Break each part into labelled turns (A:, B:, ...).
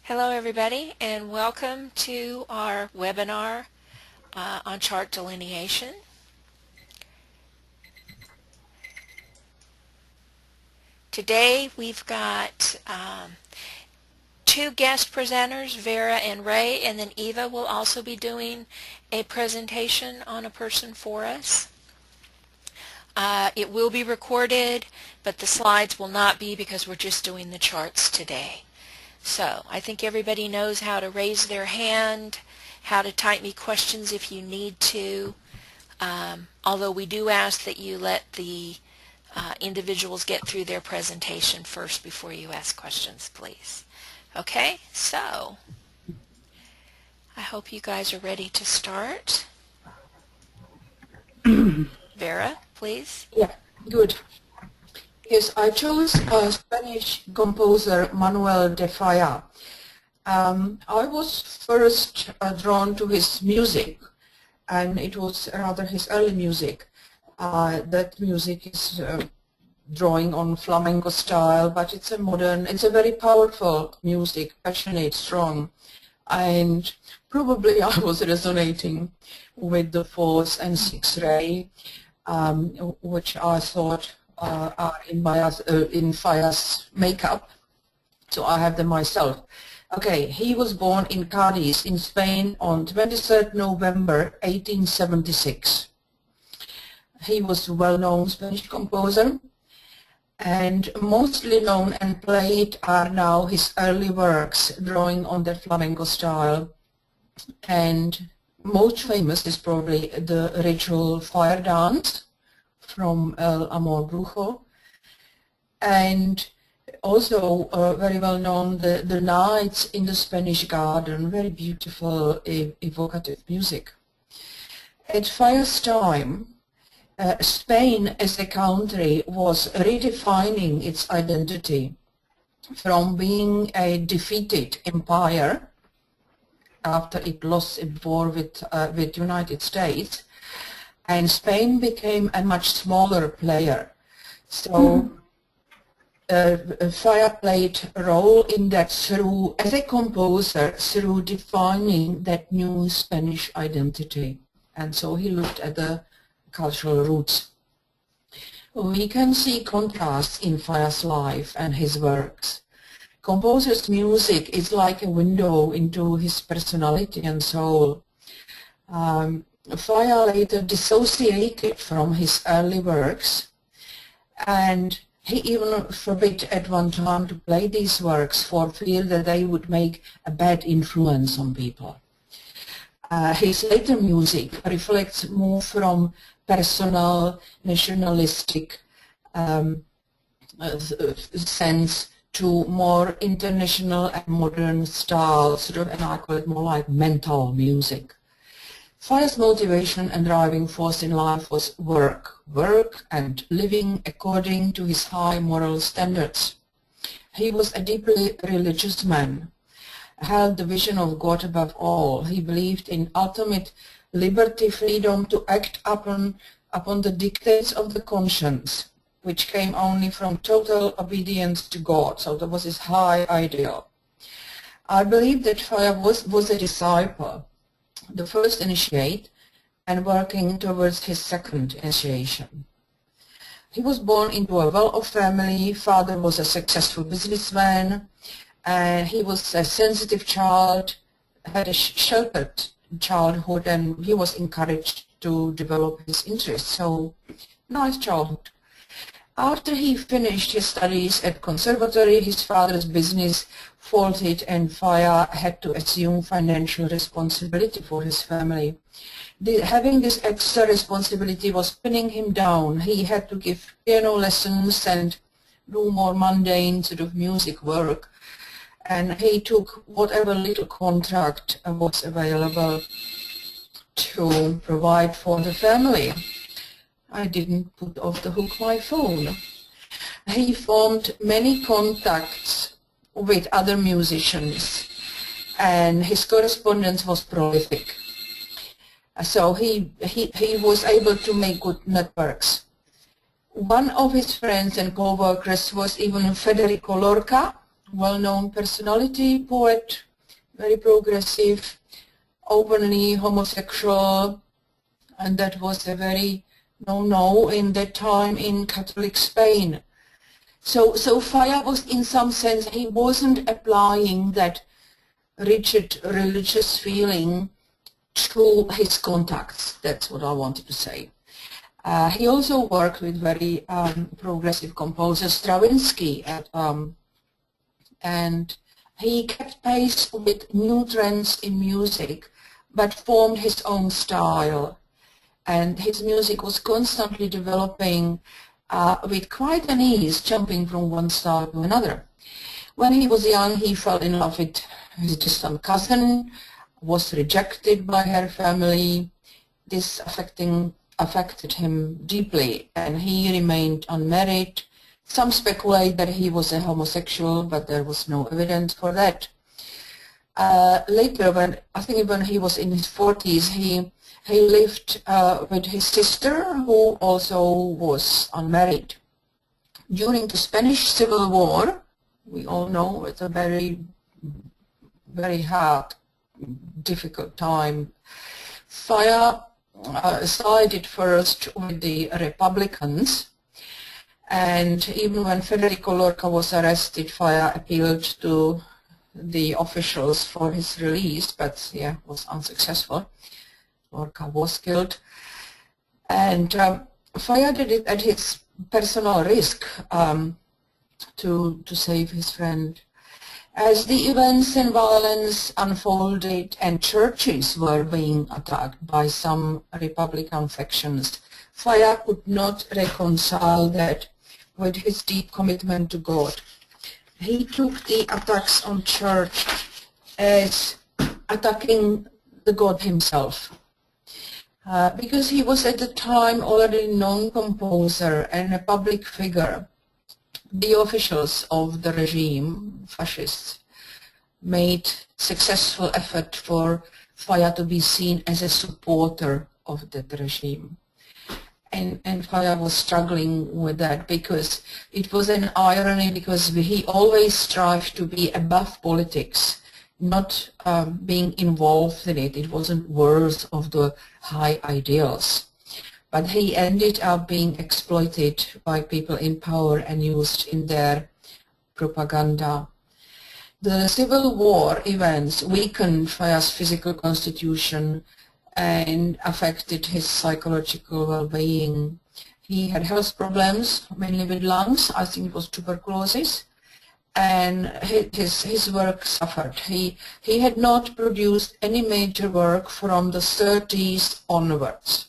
A: Hello everybody, and welcome to our webinar on chart delineation. Today we've got two guest presenters, Vera and Ray, and then Eva will also be doing a presentation on a person for us. It will be recorded, but the slides will not be because we're just doing the charts today. So I think everybody knows how to raise their hand, how to type me questions if you need to, although we do ask that you let the individuals get through their presentation first before you ask questions, please. Okay, so I hope you guys are ready to start. Vera, please.
B: Yeah, good. Yes, I chose a Spanish composer, Manuel de Falla. I was first drawn to his music, and it was rather his early music. That music is drawing on flamenco style, but it's a very powerful music, passionate, strong. And probably I was resonating with the 4th and 6th ray, which I thought are in Falla's makeup, so I have them myself. Okay, he was born in Cádiz in Spain on 23rd November 1876. He was a well-known Spanish composer, and mostly known and played are now his early works drawing on the flamenco style, and most famous is probably the ritual fire dance from El Amor Brujo, and also very well known the nights in the Spanish garden, very beautiful, evocative music. At Falla's time, Spain as a country was redefining its identity from being a defeated empire after it lost a war with United States, and Spain became a much smaller player. So Falla played a role in that as a composer, through defining that new Spanish identity. And so he looked at the cultural roots. We can see contrasts in Falla's life and his works. Composer's music is like a window into his personality and soul. Falla later dissociated from his early works, and he even forbid at one time to play these works for fear that they would make a bad influence on people. His later music reflects more from personal, nationalistic sense to more international and modern styles, and I call it more like mental music. Falla's motivation and driving force in life was work and living according to his high moral standards. He was a deeply religious man, held the vision of God above all. He believed in ultimate liberty, freedom to act upon the dictates of the conscience, which came only from total obedience to God. So that was his high ideal. I believe that Falla was a disciple, the first initiate, and working towards his second initiation. He was born into a well-off family. Father was a successful businessman, and he was a sensitive child, had a sheltered childhood, and he was encouraged to develop his interests. So, nice childhood. After he finished his studies at conservatory, his father's business faltered and Falla had to assume financial responsibility for his family. Having this extra responsibility was pinning him down. He had to give piano lessons and do more mundane sort of music work, and he took whatever little contract was available to provide for the family. I didn't put off the hook my phone. He formed many contacts with other musicians, and his correspondence was prolific. So he was able to make good networks. One of his friends and co-workers was even Federico Lorca, well-known personality, poet, very progressive, openly homosexual, and that was a very no-no in that time in Catholic Spain. So Falla was, in some sense, he wasn't applying that rigid religious feeling to his contacts. That's what I wanted to say. He also worked with very progressive composer Stravinsky, and he kept pace with new trends in music, but formed his own style. And his music was constantly developing with quite an ease, jumping from one style to another. When he was young, he fell in love with his distant cousin, was rejected by her family. This affected him deeply, and he remained unmarried. Some speculate that he was a homosexual, but there was no evidence for that. Later, I think when he was in his 40s, he lived with his sister, who also was unmarried. During the Spanish Civil War, we all know it's a very, very hard, difficult time. Falla sided first with the Republicans, and even when Federico Lorca was arrested, Falla appealed to the officials for his release, but yeah, was unsuccessful. Lorca was killed, and Falla did it at his personal risk to save his friend. As the events and violence unfolded and churches were being attacked by some Republican factions, Falla could not reconcile that with his deep commitment to God. He took the attacks on church as attacking the God himself. Because he was at the time already a known composer and a public figure, the officials of the regime, fascists, made successful effort for Falla to be seen as a supporter of that regime. And Falla was struggling with that because it was an irony, because he always strived to be above politics, not being involved in it. It wasn't worth of the high ideals. But he ended up being exploited by people in power and used in their propaganda. The Civil War events weakened Falla's physical constitution and affected his psychological well-being. He had health problems, mainly with lungs. I think it was tuberculosis. And his work suffered. He had not produced any major work from the 30s onwards.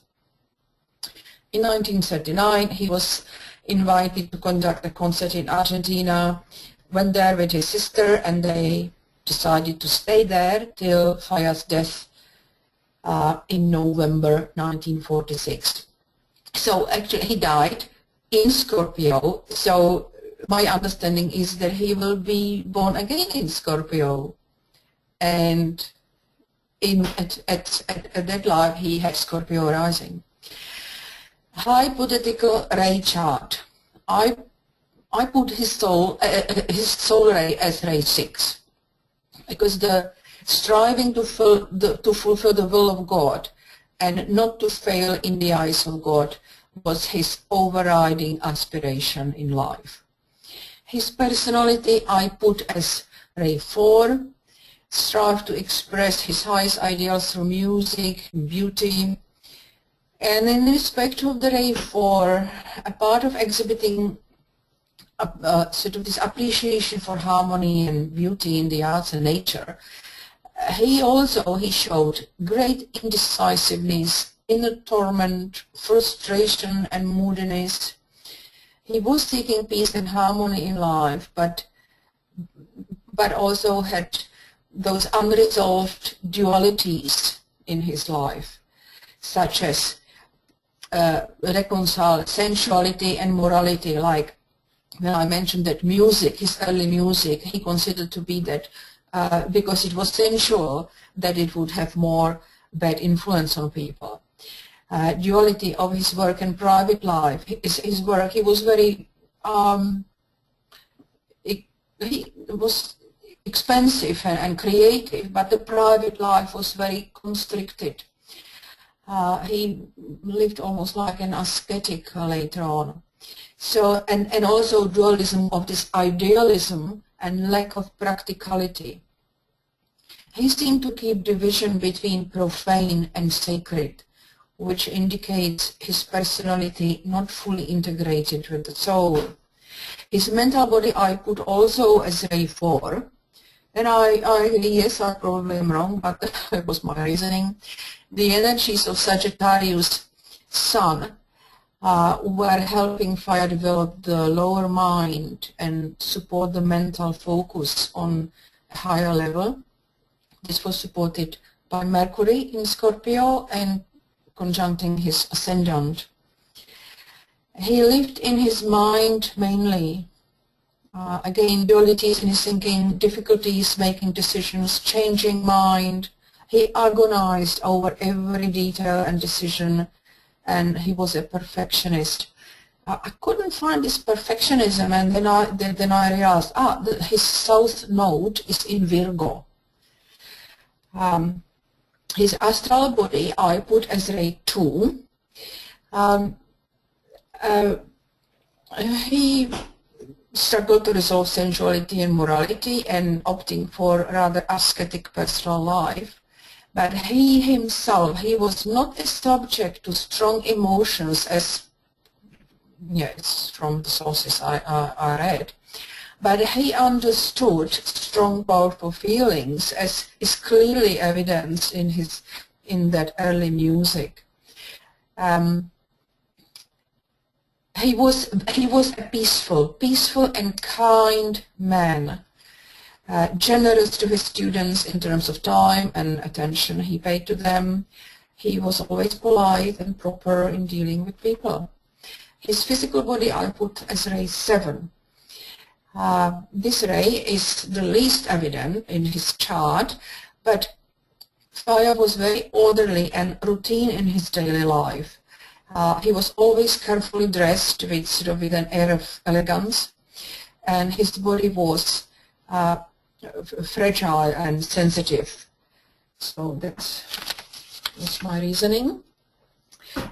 B: In 1939, he was invited to conduct a concert in Argentina, went there with his sister, and they decided to stay there till Falla's death in November 1946. So actually he died in Scorpio, so my understanding is that he will be born again in Scorpio, and at that life he had Scorpio rising. Hypothetical ray chart. I put his soul ray as ray 6, because the striving to fulfill the will of God and not to fail in the eyes of God was his overriding aspiration in life. His personality I put as ray 4, strive to express his highest ideals through music, beauty. And in respect of the ray 4, a part of exhibiting sort of this appreciation for harmony and beauty in the arts and nature, he showed great indecisiveness, inner torment, frustration and moodiness. He was seeking peace and harmony in life, but also had those unresolved dualities in his life, such as reconcile sensuality and morality. Like when I mentioned that music, his early music, he considered to be that because it was sensual, that it would have more bad influence on people. Duality of his work and private life. His work, he was very he was expensive and creative, but the private life was very constricted. He lived almost like an ascetic later on. So, and also dualism of this idealism and lack of practicality. He seemed to keep division between profane and sacred, which indicates his personality not fully integrated with the soul. His mental body I put also as Ray 4. And yes, I probably am wrong, but that was my reasoning. The energies of Sagittarius Sun were helping Fire develop the lower mind and support the mental focus on a higher level. This was supported by Mercury in Scorpio and conjuncting his ascendant. He lived in his mind mainly. Again, dualities in his thinking, difficulties making decisions, changing mind. He agonized over every detail and decision, and he was a perfectionist. I couldn't find this perfectionism, and then I realized, his south node is in Virgo. His astral body I put as Ray 2. He struggled to resolve sensuality and morality and opting for a rather ascetic personal life. But he himself, he was not a subject to strong emotions as, it's from the sources I read. But he understood strong, powerful feelings, as is clearly evidenced in that early music. He was a peaceful and kind man, generous to his students in terms of time and attention he paid to them. He was always polite and proper in dealing with people. His physical body I put as Ray 7. This ray is the least evident in his chart, but Fire was very orderly and routine in his daily life. He was always carefully dressed with an air of elegance, and his body was fragile and sensitive. So that's my reasoning.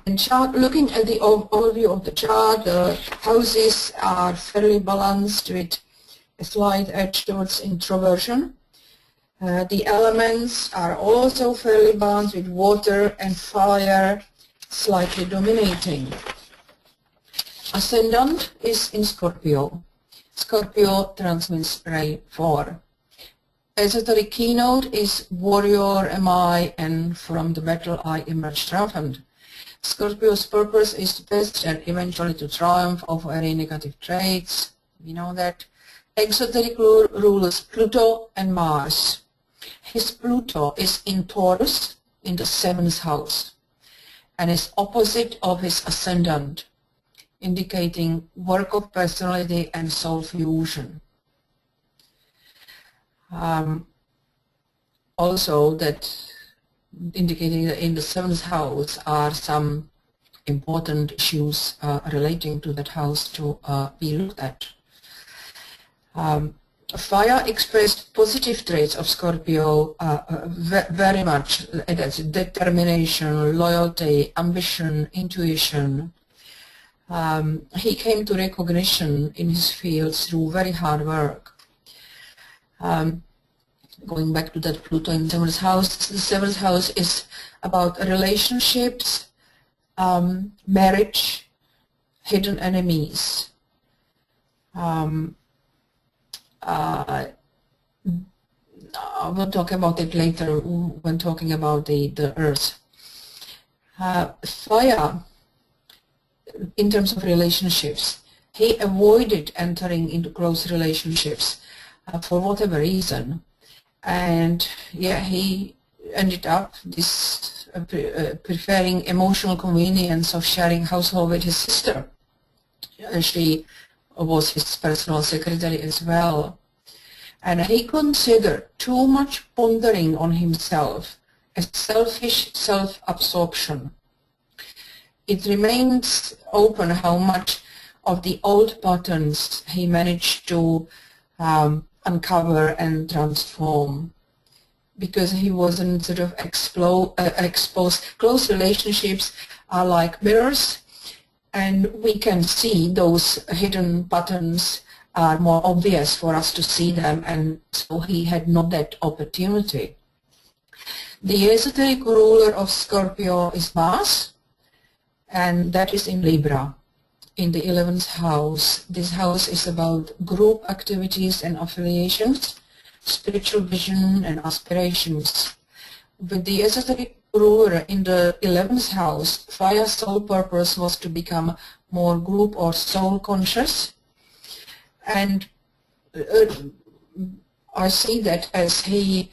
B: And looking at the overview of the chart, the houses are fairly balanced with a slight edge towards introversion. The elements are also fairly balanced with water and fire slightly dominating. Ascendant is in Scorpio. Scorpio transmits Ray 4. Esoteric keynote is Warrior am I, and from the battle I emerged triumphant. Scorpio's purpose is to test and eventually to triumph over any negative traits. We know that. Exoteric rulers Pluto and Mars. His Pluto is in Taurus in the 7th house and is opposite of his ascendant, indicating work of personality and soul fusion. Also that indicating that in the 7th house are some important issues relating to that house to be looked at. Fire expressed positive traits of Scorpio very much. That's determination, loyalty, ambition, intuition. He came to recognition in his field through very hard work. Going back to that Pluto in the 7th house, the 7th house is about relationships, marriage, hidden enemies. I will talk about it later when talking about the Earth. Fire, in terms of relationships, he avoided entering into close relationships for whatever reason. And yeah, he ended up preferring emotional convenience of sharing household with his sister. She was his personal secretary as well. And he considered too much pondering on himself as selfish self-absorption. It remains open how much of the old patterns he managed to uncover and transform, because he wasn't sort of exposed. Close relationships are like mirrors, and we can see those hidden patterns are more obvious for us to see them, and so he had not that opportunity. The esoteric ruler of Scorpio is Mars, and that is in Libra, in the 11th house. This house is about group activities and affiliations, spiritual vision and aspirations. With the esoteric ruler in the 11th house, Falla's sole purpose was to become more group or soul conscious, and I see that as he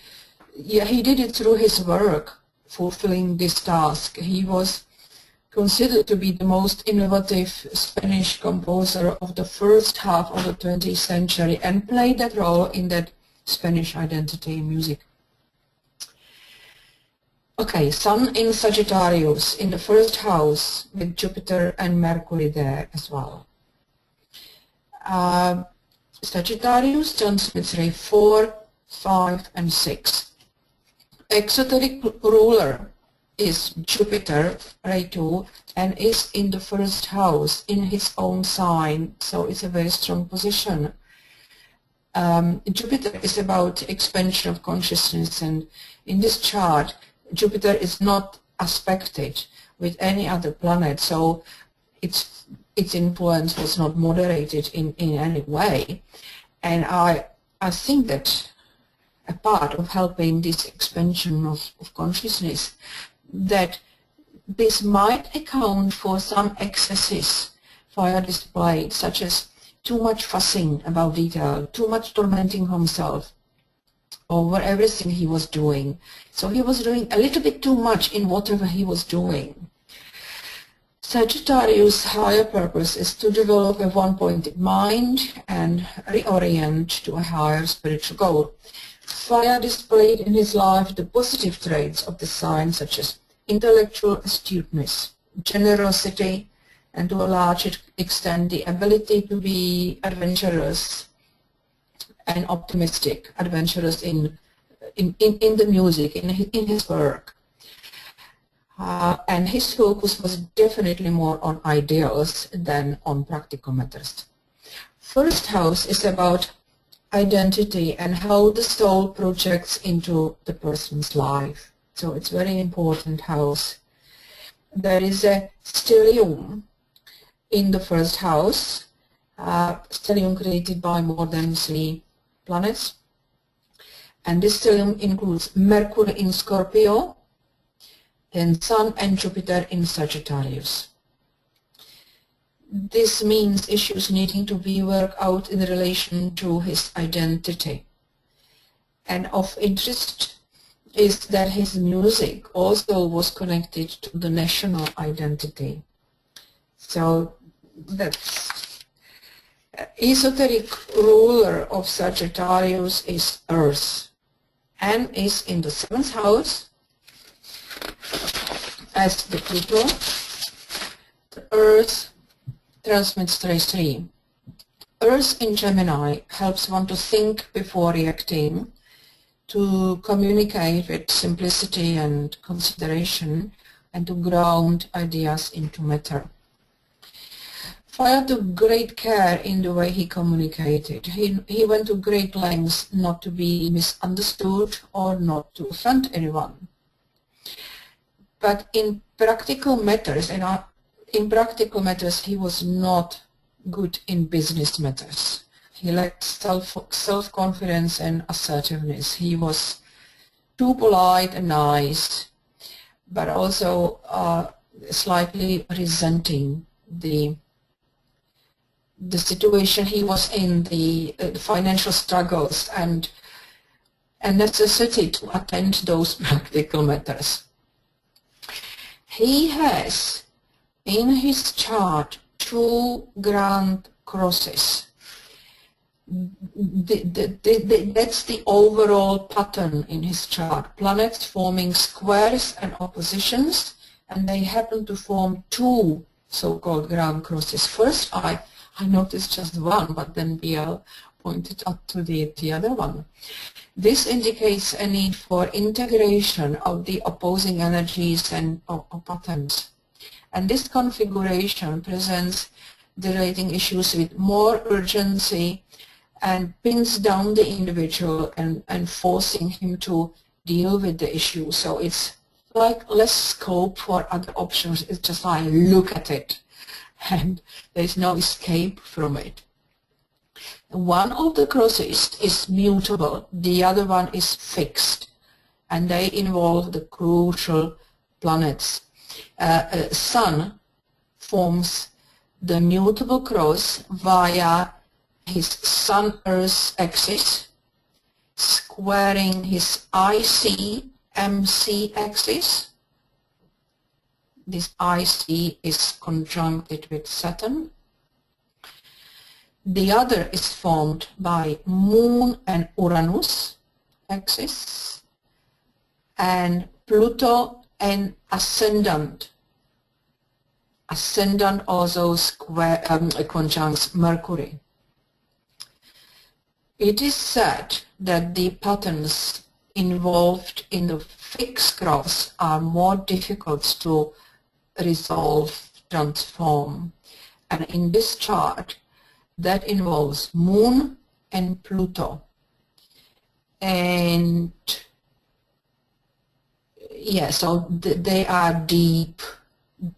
B: did it through his work, fulfilling this task. He was considered to be the most innovative Spanish composer of the first half of the 20th century and played that role in that Spanish identity in music. Okay, Sun in Sagittarius in the first house with Jupiter and Mercury there as well. Sagittarius transmits ray 4, 5 and 6. Exoteric ruler is Jupiter, ray 2, and is in the first house in his own sign, so it's a very strong position. Jupiter is about expansion of consciousness, and in this chart Jupiter is not aspected with any other planet, so its influence was not moderated in any way. And I think that a part of helping this expansion of consciousness, that this might account for some excesses Falla displayed, such as too much fussing about detail, too much tormenting himself over everything he was doing. So he was doing a little bit too much in whatever he was doing. Sagittarius' higher purpose is to develop a one-pointed mind and reorient to a higher spiritual goal. Falla displayed in his life the positive traits of the sign, such as intellectual astuteness, generosity, and to a large extent the ability to be adventurous and optimistic, adventurous in the music, in his work. And his focus was definitely more on ideals than on practical matters. First house is about identity and how the soul projects into the person's life. So it's a very important house. There is a stellium in the first house, stellium created by more than 3 planets. And this stellium includes Mercury in Scorpio and Sun and Jupiter in Sagittarius. This means issues needing to be worked out in relation to his identity. And of interest is that his music also was connected to the national identity. So that's esoteric ruler of Sagittarius is Earth and is in the 7th house as the Pluto. The Earth transmits ray 3. Earth in Gemini helps one to think before reacting, to communicate with simplicity and consideration, and to ground ideas into matter. Falla took great care in the way he communicated. He went to great lengths not to be misunderstood or not to offend anyone. But in practical matters, he was not good in business matters. He lacked self-confidence and assertiveness. He was too polite and nice, but also slightly resenting the situation he was in, the financial struggles and necessity to attend to those practical matters. He has in his chart 2 grand crosses. That's the overall pattern in his chart. Planets forming squares and oppositions, and they happen to form 2 so-called grand crosses. First, I noticed just one, but then BL pointed up to the other one. This indicates a need for integration of the opposing energies and patterns. And this configuration presents the relating issues with more urgency and pins down the individual and forcing him to deal with the issue. So it's like less scope for other options. It's just like look at it and there's no escape from it. One of the crosses is mutable, the other one is fixed, and they involve the crucial planets. Sun forms the mutable cross via his Sun-Earth axis, squaring his IC-MC axis. This IC is conjuncted with Saturn. The other is formed by Moon and Uranus axis, and Pluto and Ascendant. Ascendant also conjuncts Mercury. It is said that the patterns involved in the fixed cross are more difficult to resolve, transform. And in this chart, that involves Moon and Pluto. And yeah, so they are deep,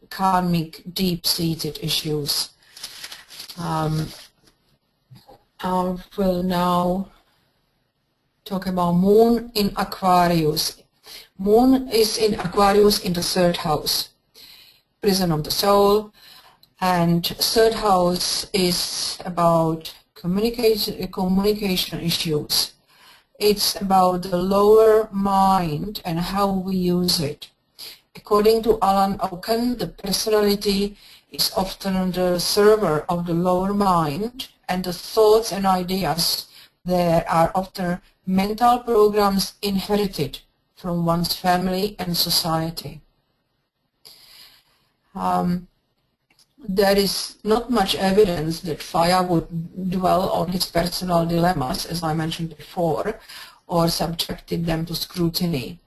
B: karmic, deep-seated issues. I will now talk about Moon in Aquarius. Moon is in Aquarius in the 3rd house, prison of the soul. And 3rd house is about communication issues. It's about the lower mind and how we use it. According to Alan Oken, the personality is often the server of the lower mind, and the thoughts and ideas there are often mental programs inherited from one's family and society. There is not much evidence that Falla would dwell on his personal dilemmas, as I mentioned before, or subjected them to scrutiny.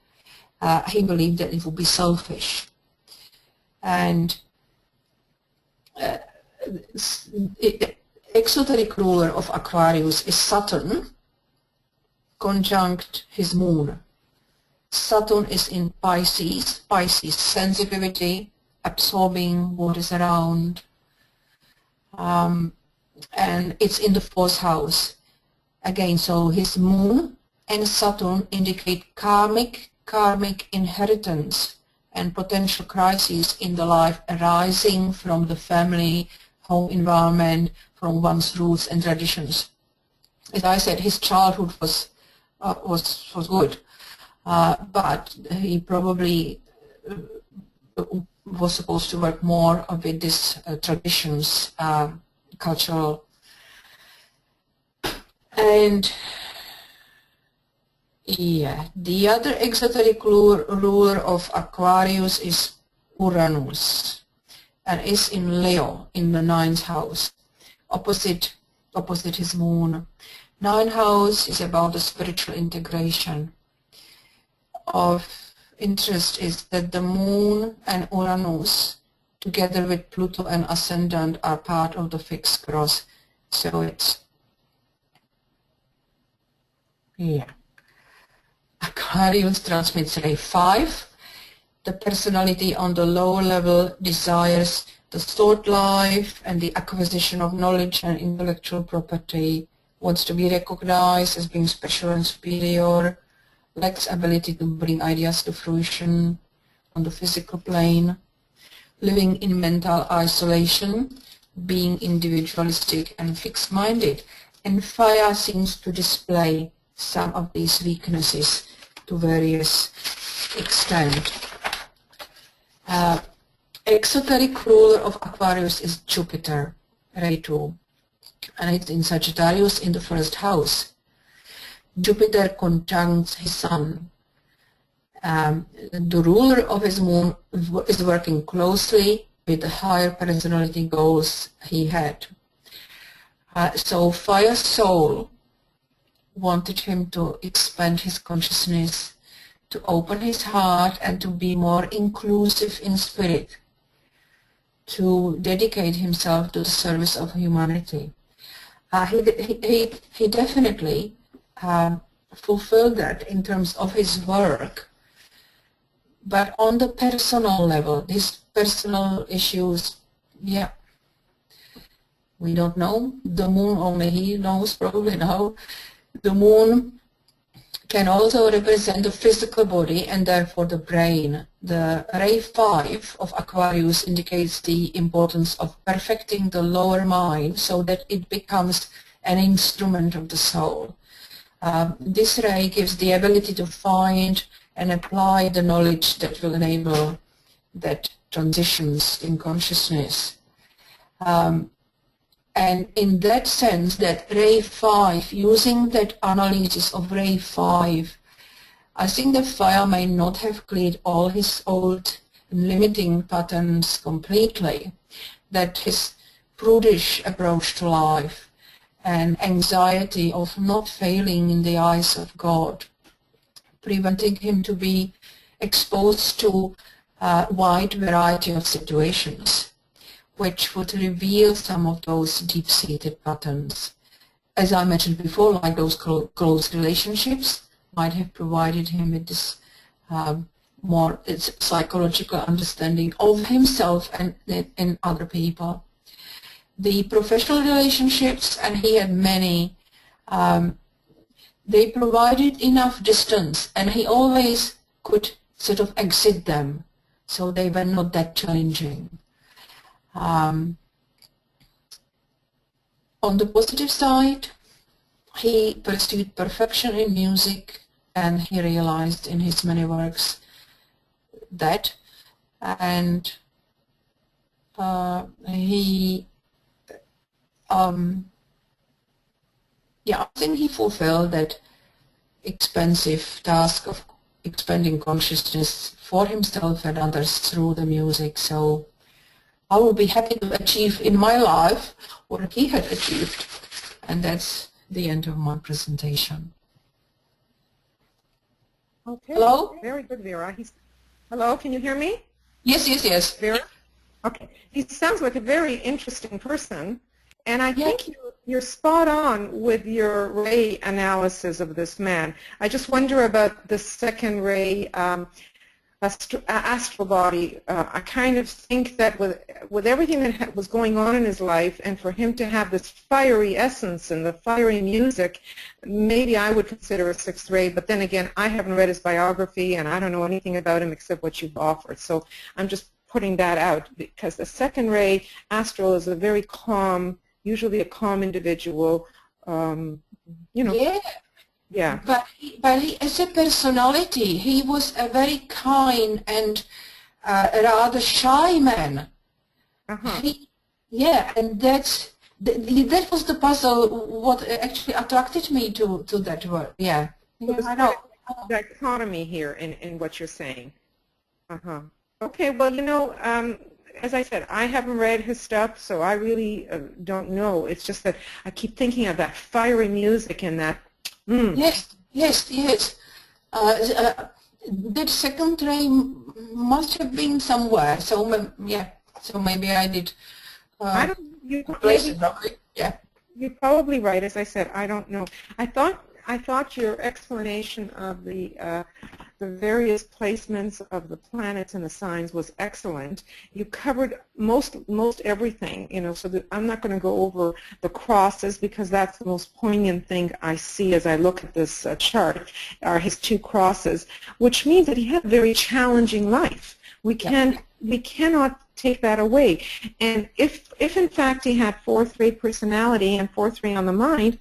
B: He believed that it would be selfish. And exoteric ruler of Aquarius is Saturn, conjunct his moon. Saturn is in Pisces, Pisces sensitivity, absorbing what is around, and it's in the 4th house. Again, so his moon and Saturn indicate karmic inheritance and potential crises in the life arising from the family, home environment, from one's roots and traditions. As I said, his childhood was good, but he probably was supposed to work more with these traditions, cultural. And yeah, the other exoteric ruler of Aquarius is Uranus, and is in Leo in the 9th house, opposite his moon. 9th house is about the spiritual integration. Of interest is that the moon and Uranus, together with Pluto and Ascendant, are part of the fixed cross. So it's, yeah. Aquarius transmits ray 5. The personality on the lower level desires the thought life and the acquisition of knowledge and intellectual property, wants to be recognized as being special and superior, lacks ability to bring ideas to fruition on the physical plane, living in mental isolation, being individualistic and fixed-minded. And Falla seems to display some of these weaknesses to various extent. Exoteric ruler of Aquarius is Jupiter, ray 2, and it's in Sagittarius in the 1st house. Jupiter conjuncts his sun. The ruler of his moon is working closely with the higher personality goals he had. So Fire's soul wanted him to expand his consciousness, to open his heart, and to be more inclusive in spirit, to dedicate himself to the service of humanity. He definitely fulfilled that in terms of his work, but on the personal level, his personal issues, yeah, we don't know. The moon, only he knows probably now. The moon can also represent the physical body and therefore the brain. The ray 5 of Aquarius indicates the importance of perfecting the lower mind so that it becomes an instrument of the soul. This ray gives the ability to find and apply the knowledge that will enable that transitions in consciousness. And in that sense, that ray 5, using that analysis of ray 5, I think that Fire may not have cleared all his old limiting patterns completely, that his prudish approach to life and anxiety of not failing in the eyes of God, preventing him to be exposed to a wide variety of situations, which would reveal some of those deep-seated patterns. As I mentioned before, like those close relationships might have provided him with this more psychological understanding of himself and other people. The professional relationships, and he had many, they provided enough distance, and he always could sort of exit them, so they were not that challenging. On the positive side, he pursued perfection in music, and he realized in his many works that, and yeah, I think he fulfilled that expensive task of expanding consciousness for himself and others through the music. So I will be happy to achieve in my life what he had achieved. And that's the end of my presentation.
C: Okay.
B: Hello?
C: Very good, Vera. Hello, can you hear me?
B: Yes, yes, yes.
C: Vera? Okay. He sounds like a very interesting person. And I think you're spot on with your ray analysis of this man. I just wonder about the second ray astral body. I kind of think that with everything that was going on in his life, and for him to have this fiery essence and the fiery music, maybe I would consider a sixth ray. But then again, I haven't read his biography, and I don't know anything about him except what you've offered. So I'm just putting that out, because the second ray astral is a very calm, usually a calm individual. You know.
B: Yeah.
C: Yeah.
B: But he, as a personality, he was a very kind and rather shy man. Yeah, and that was the puzzle. What actually attracted me to that word. Yeah.
C: So
B: I know.
C: Dichotomy here in what you're saying. Okay. Well, you know, as I said, I haven't read his stuff, so I really don't know. It's just that I keep thinking of that fiery music and that.
B: Yes. That second ray must have been somewhere. So yeah. So maybe I did.
C: I don't. You're probably right. As I said, I don't know. I thought your explanation of the various placements of the planets and the signs was excellent. You covered most everything, you know, so that I'm not going to go over the crosses, because that's the most poignant thing I see as I look at this chart, are his two crosses, which means that he had a very challenging life. We cannot take that away. And if in fact he had fourth ray personality and fourth ray on the mind,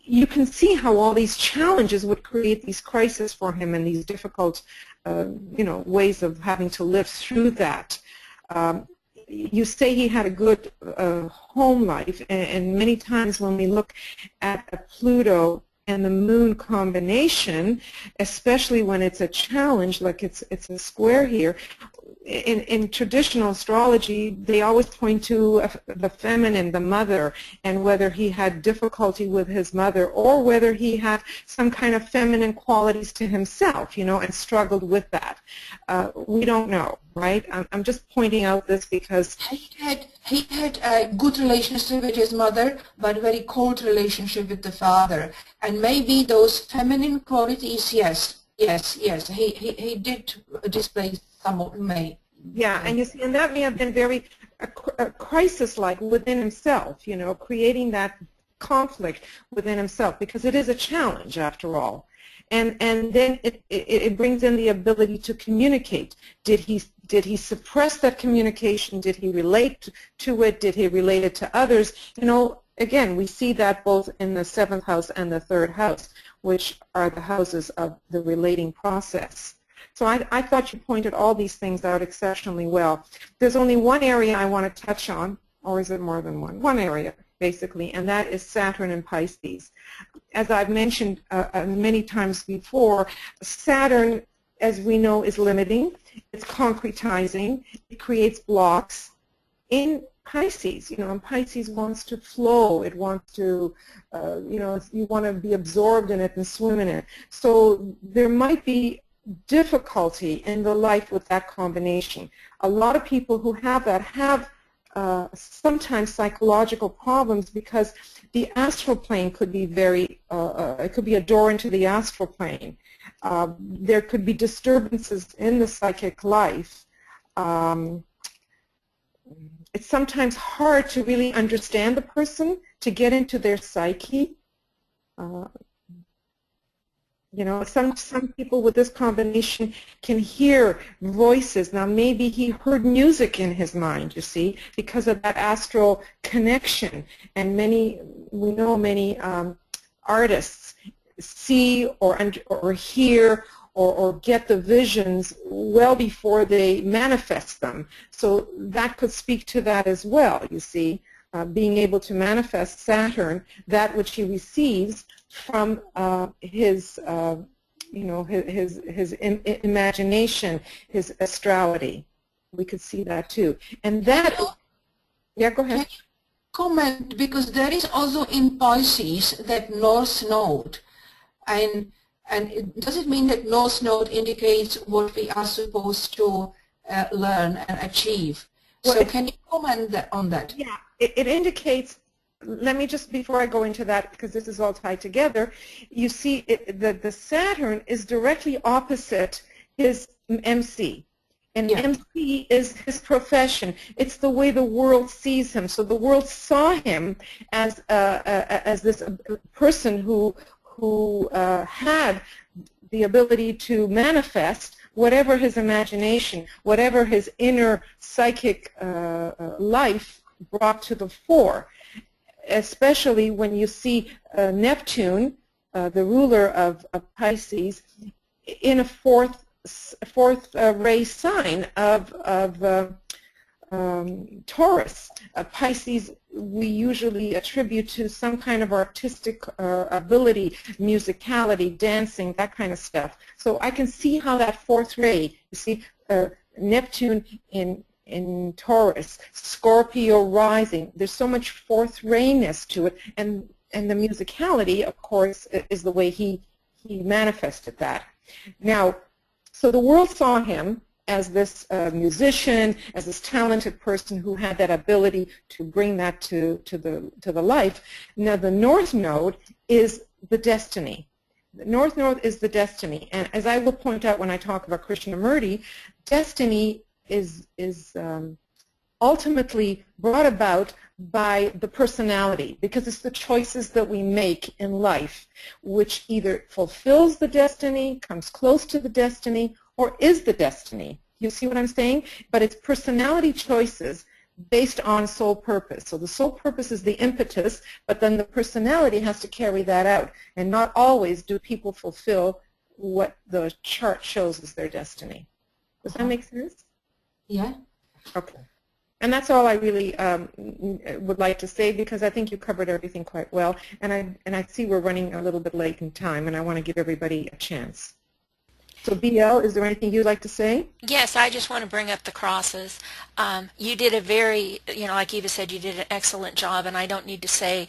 C: you can see how all these challenges would create these crises for him and these difficult, you know, ways of having to live through that. You say he had a good home life, and many times when we look at a Pluto and the Moon combination, especially when it's a challenge, like it's a square here, in traditional astrology, they always point to the feminine, the mother, and whether he had difficulty with his mother or whether he had some kind of feminine qualities to himself, you know, and struggled with that. We don't know, right? I'm just pointing out this because
B: he had a good relationship with his mother, but very cold relationship with the father. And maybe those feminine qualities, yes, he did display some of may.
C: Yeah, and you see, and that may have been very a crisis-like within himself, you know, creating that conflict within himself, because it is a challenge after all. And then it brings in the ability to communicate. Did he suppress that communication? Did he relate to it? Did he relate it to others? You know, again, we see that both in the 7th house and the 3rd house, which are the houses of the relating process. So I thought you pointed all these things out exceptionally well. There's only one area I want to touch on, or is it more than one? One area, basically, and that is Saturn and Pisces. As I've mentioned many times before, Saturn, as we know, is limiting. It's concretizing. It creates blocks. In Pisces, you know, and Pisces wants to flow. It wants to, you know, you want to be absorbed in it and swim in it. So there might be difficulty in the life with that combination. A lot of people who have that have sometimes psychological problems because the astral plane could be very, it could be a door into the astral plane. There could be disturbances in the psychic life. It's sometimes hard to really understand the person, to get into their psyche. You know, some people with this combination can hear voices. Now, maybe he heard music in his mind, you see, because of that astral connection. And we know many artists see or hear or get the visions well before they manifest them. So that could speak to that as well, you see, being able to manifest Saturn, that which he receives from his, you know, his imagination, his astrality. We could see that too. And that, yeah, go ahead.
B: Comment, because there is also in Pisces that North Node, and does it mean that North Node indicates what we are supposed to learn and achieve? Well, so can you comment on that?
C: Yeah, it indicates. Let me just, before I go into that, because this is all tied together, you see the Saturn is directly opposite his MC. And yeah. MC is his profession. It's the way the world sees him. So the world saw him as this person who had the ability to manifest whatever his imagination, whatever his inner psychic life brought to the fore. Especially when you see Neptune, the ruler of Pisces, in a fourth ray sign of Taurus. Pisces we usually attribute to some kind of artistic ability, musicality, dancing, that kind of stuff. So I can see how that fourth ray, you see, Neptune in Taurus, Scorpio rising. There's so much fourth rayness to it, and the musicality, of course, is the way he manifested that. Now, so the world saw him as this musician, as this talented person who had that ability to bring that to the life. Now, the North Node is the destiny. The North Node is the destiny, and as I will point out when I talk about Krishnamurti, destiny is ultimately brought about by the personality, because it's the choices that we make in life which either fulfills the destiny, comes close to the destiny, or is the destiny. You see what I'm saying? But it's personality choices based on soul purpose. So the soul purpose is the impetus, but then the personality has to carry that out. And not always do people fulfill what the chart shows as their destiny. Does that make sense?
B: Yeah.
C: Okay. And that's all I really would like to say, because I think you covered everything quite well. And I see we're running a little bit late in time, and I want to give everybody a chance. So BL, is there anything you'd like to say?
A: Yes, I just want to bring up the crosses. You did a very, like Eva said, you did an excellent job, and I don't need to say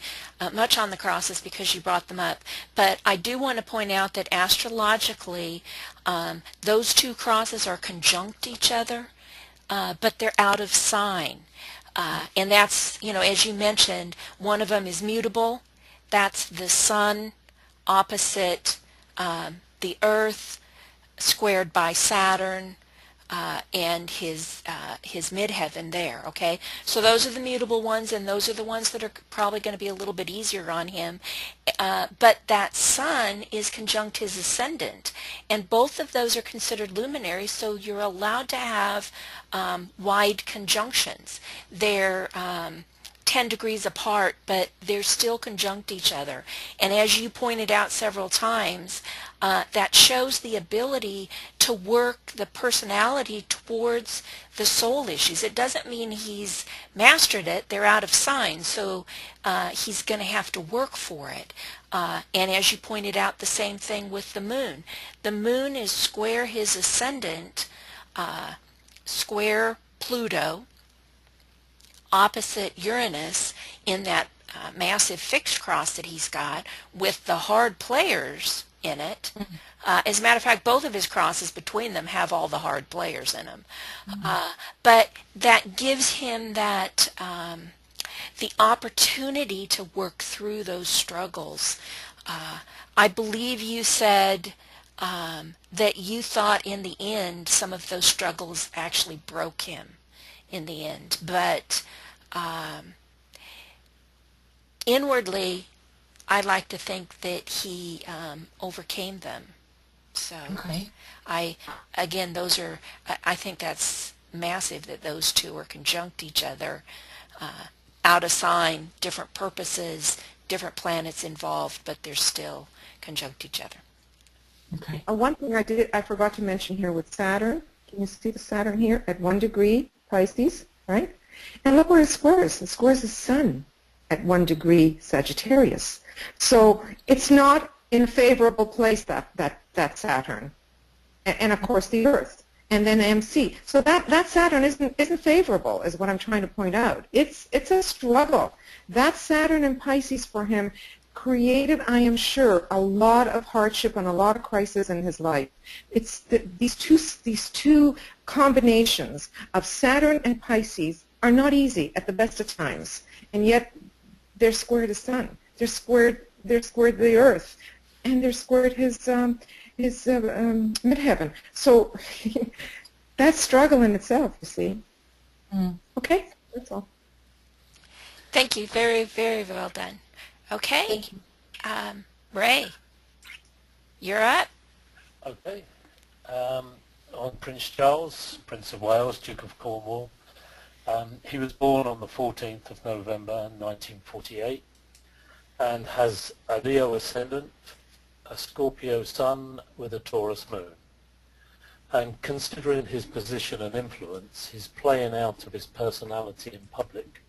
A: much on the crosses because you brought them up. But I do want to point out that astrologically, those two crosses are conjunct each other, but they're out of sign. And that's, as you mentioned, one of them is mutable. That's the sun opposite the earth, squared by Saturn and his midheaven there. Okay, so those are the mutable ones, and those are the ones that are probably going to be a little bit easier on him. But that sun is conjunct his ascendant, and both of those are considered luminaries. So you're allowed to have wide conjunctions. They're 10 degrees apart, but they're still conjunct each other. And as you pointed out several times, that shows the ability to work the personality towards the soul issues. It doesn't mean he's mastered it. They're out of sign, so he's going to have to work for it. And as you pointed out, the same thing with the moon. The moon is square his ascendant, square Pluto, opposite Uranus in that massive fixed cross that he's got with the hard players in it. As a matter of fact, both of his crosses between them have all the hard players in them. But that gives him that the opportunity to work through those struggles. I believe you said that you thought in the end some of those struggles actually broke him in the end, but inwardly I like to think that he overcame them. So
B: Okay.
A: again, those are, I think that's massive that those two are conjunct each other, out of sign, different purposes, different planets involved, but they're still conjunct each other.
B: Okay.
C: One thing I forgot to mention here with Saturn. Can you see the Saturn here at 1 degree Pisces, right? And look where it squares. It squares the Sun at 1 degree Sagittarius. So it's not in a favorable place, that Saturn. And of course the Earth. And then MC. So that Saturn isn't favorable, is what I'm trying to point out. It's a struggle. That Saturn in Pisces for him created, I am sure, a lot of hardship and a lot of crisis in his life. It's these two combinations of Saturn and Pisces are not easy at the best of times, and yet they're squared the Sun, they're squared the Earth, and they're squared his midheaven. So that's struggle in itself, you see. Okay, that's all.
A: Thank you. Very, very well done. Okay. Ray, you're up.
D: Okay. On Prince Charles, Prince of Wales, Duke of Cornwall. He was born on the 14th of November 1948 and has a Leo ascendant, a Scorpio sun with a Taurus moon. And considering his position and influence, his playing out of his personality in public,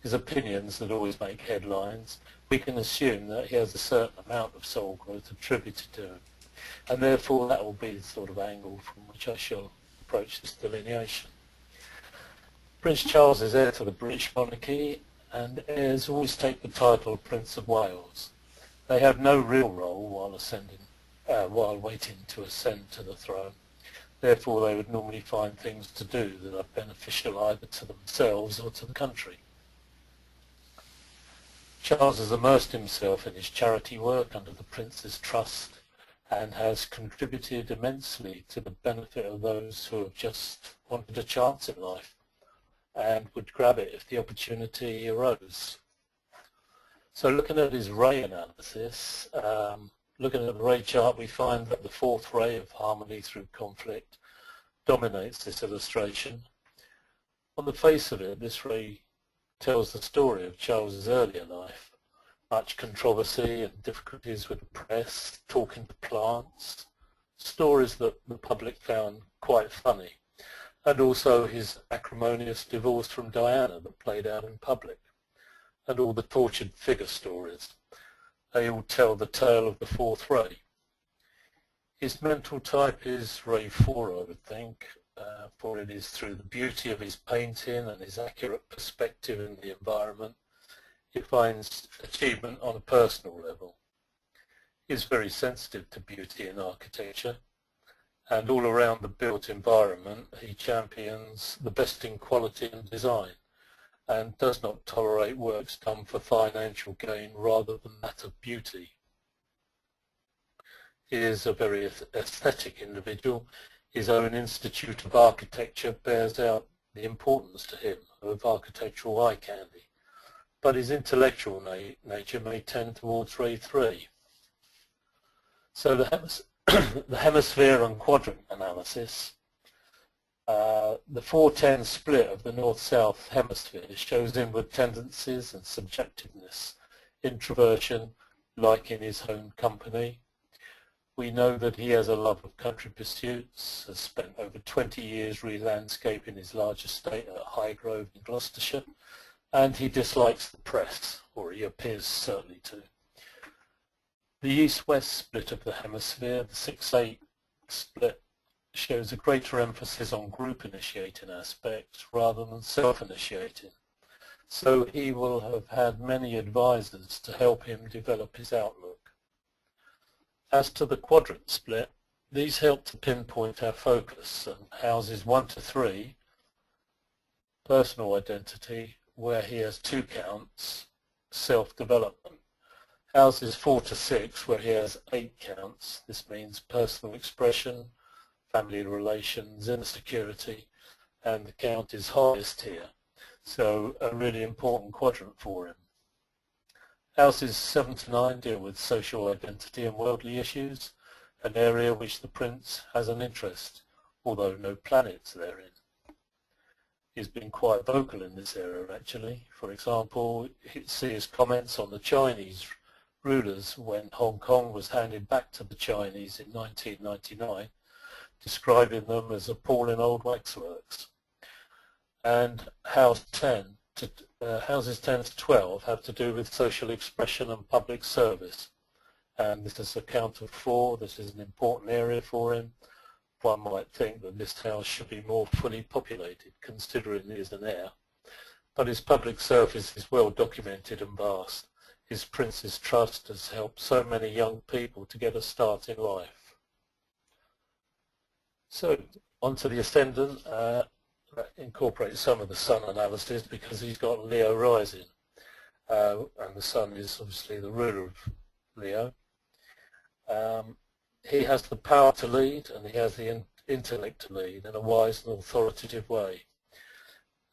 D: his opinions that always make headlines, we can assume that he has a certain amount of soul growth attributed to him. And therefore that will be the sort of angle from which I shall approach this delineation. Prince Charles is heir to the British monarchy, and heirs always take the title of Prince of Wales. They have no real role while waiting to ascend to the throne. Therefore they would normally find things to do that are beneficial either to themselves or to the country. Charles has immersed himself in his charity work under the Prince's trust and has contributed immensely to the benefit of those who have just wanted a chance in life and would grab it if the opportunity arose. So looking at his ray analysis, looking at the ray chart, we find that the fourth ray of harmony through conflict dominates this illustration. On the face of it, this ray tells the story of Charles's earlier life. Much controversy and difficulties with the press, talking to plants, stories that the public found quite funny, and also his acrimonious divorce from Diana that played out in public, and all the tortured figure stories. They all tell the tale of the fourth ray. His mental type is Ray 4, I would think, for it is through the beauty of his painting and his accurate perspective in the environment he finds achievement on a personal level. He is very sensitive to beauty in architecture, and all around the built environment he champions the best in quality and design, and does not tolerate works done for financial gain rather than that of beauty. He is a very aesthetic individual. His own Institute of Architecture bears out the importance to him of architectural eye candy, but his intellectual nature may tend towards Ray 3. So the hemisphere and quadrant analysis. The 4-10 split of the north-south hemisphere shows inward tendencies and subjectiveness, introversion, like in his home company. We know that he has a love of country pursuits, has spent over 20 years re-landscaping his large estate at Highgrove in Gloucestershire, and he dislikes the press, or he appears certainly to. The east-west split of the hemisphere, the 6-8 split, shows a greater emphasis on group-initiating aspects rather than self-initiating. So he will have had many advisors to help him develop his outlook. As to the quadrant split, these help to pinpoint our focus, and houses 1 to 3, personal identity, where he has 2 counts, self-development. Houses 4 to 6, where he has 8 counts, this means personal expression, family relations, inner security, and the count is highest here, so a really important quadrant for him. Houses 7 to 9 deal with social identity and worldly issues, an area which the Prince has an interest, although no planets therein. He's been quite vocal in this area actually. For example, see his comments on the Chinese rulers when Hong Kong was handed back to the Chinese in 1999, describing them as appalling old waxworks. And Houses 10 to 12 have to do with social expression and public service. And this is a count of 4. This is an important area for him. One might think that this house should be more fully populated, considering he is an heir. But his public service is well documented and vast. His Prince's Trust has helped so many young people to get a start in life. So, onto the ascendant. That incorporates some of the Sun analysis because he's got Leo rising, and the Sun is obviously the ruler of Leo. He has the power to lead, and he has the intellect to lead in a wise and authoritative way.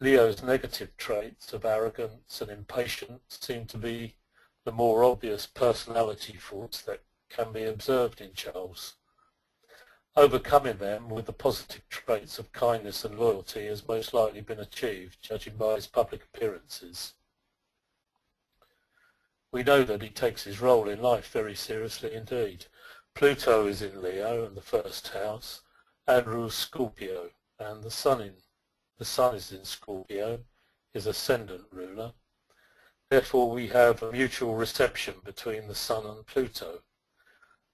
D: Leo's negative traits of arrogance and impatience seem to be the more obvious personality faults that can be observed in Charles. Overcoming them with the positive traits of kindness and loyalty has most likely been achieved, judging by his public appearances. We know that he takes his role in life very seriously indeed. Pluto is in Leo in the first house and rules Scorpio, and the Sun is in Scorpio, his ascendant ruler. Therefore we have a mutual reception between the Sun and Pluto.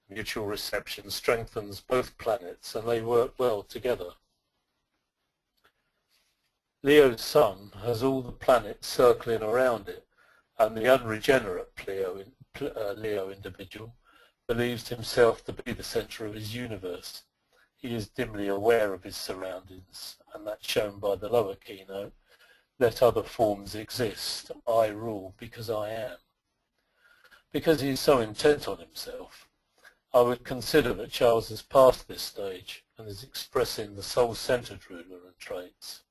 D: Mutual reception strengthens both planets and they work well together. Leo's Sun has all the planets circling around it, and the unregenerate Leo individual believes himself to be the centre of his universe. He is dimly aware of his surroundings, and that's shown by the lower keynote. Let other forms exist. I rule because I am. Because he is so intent on himself, I would consider that Charles has passed this stage and is expressing the soul-centered ruler and traits.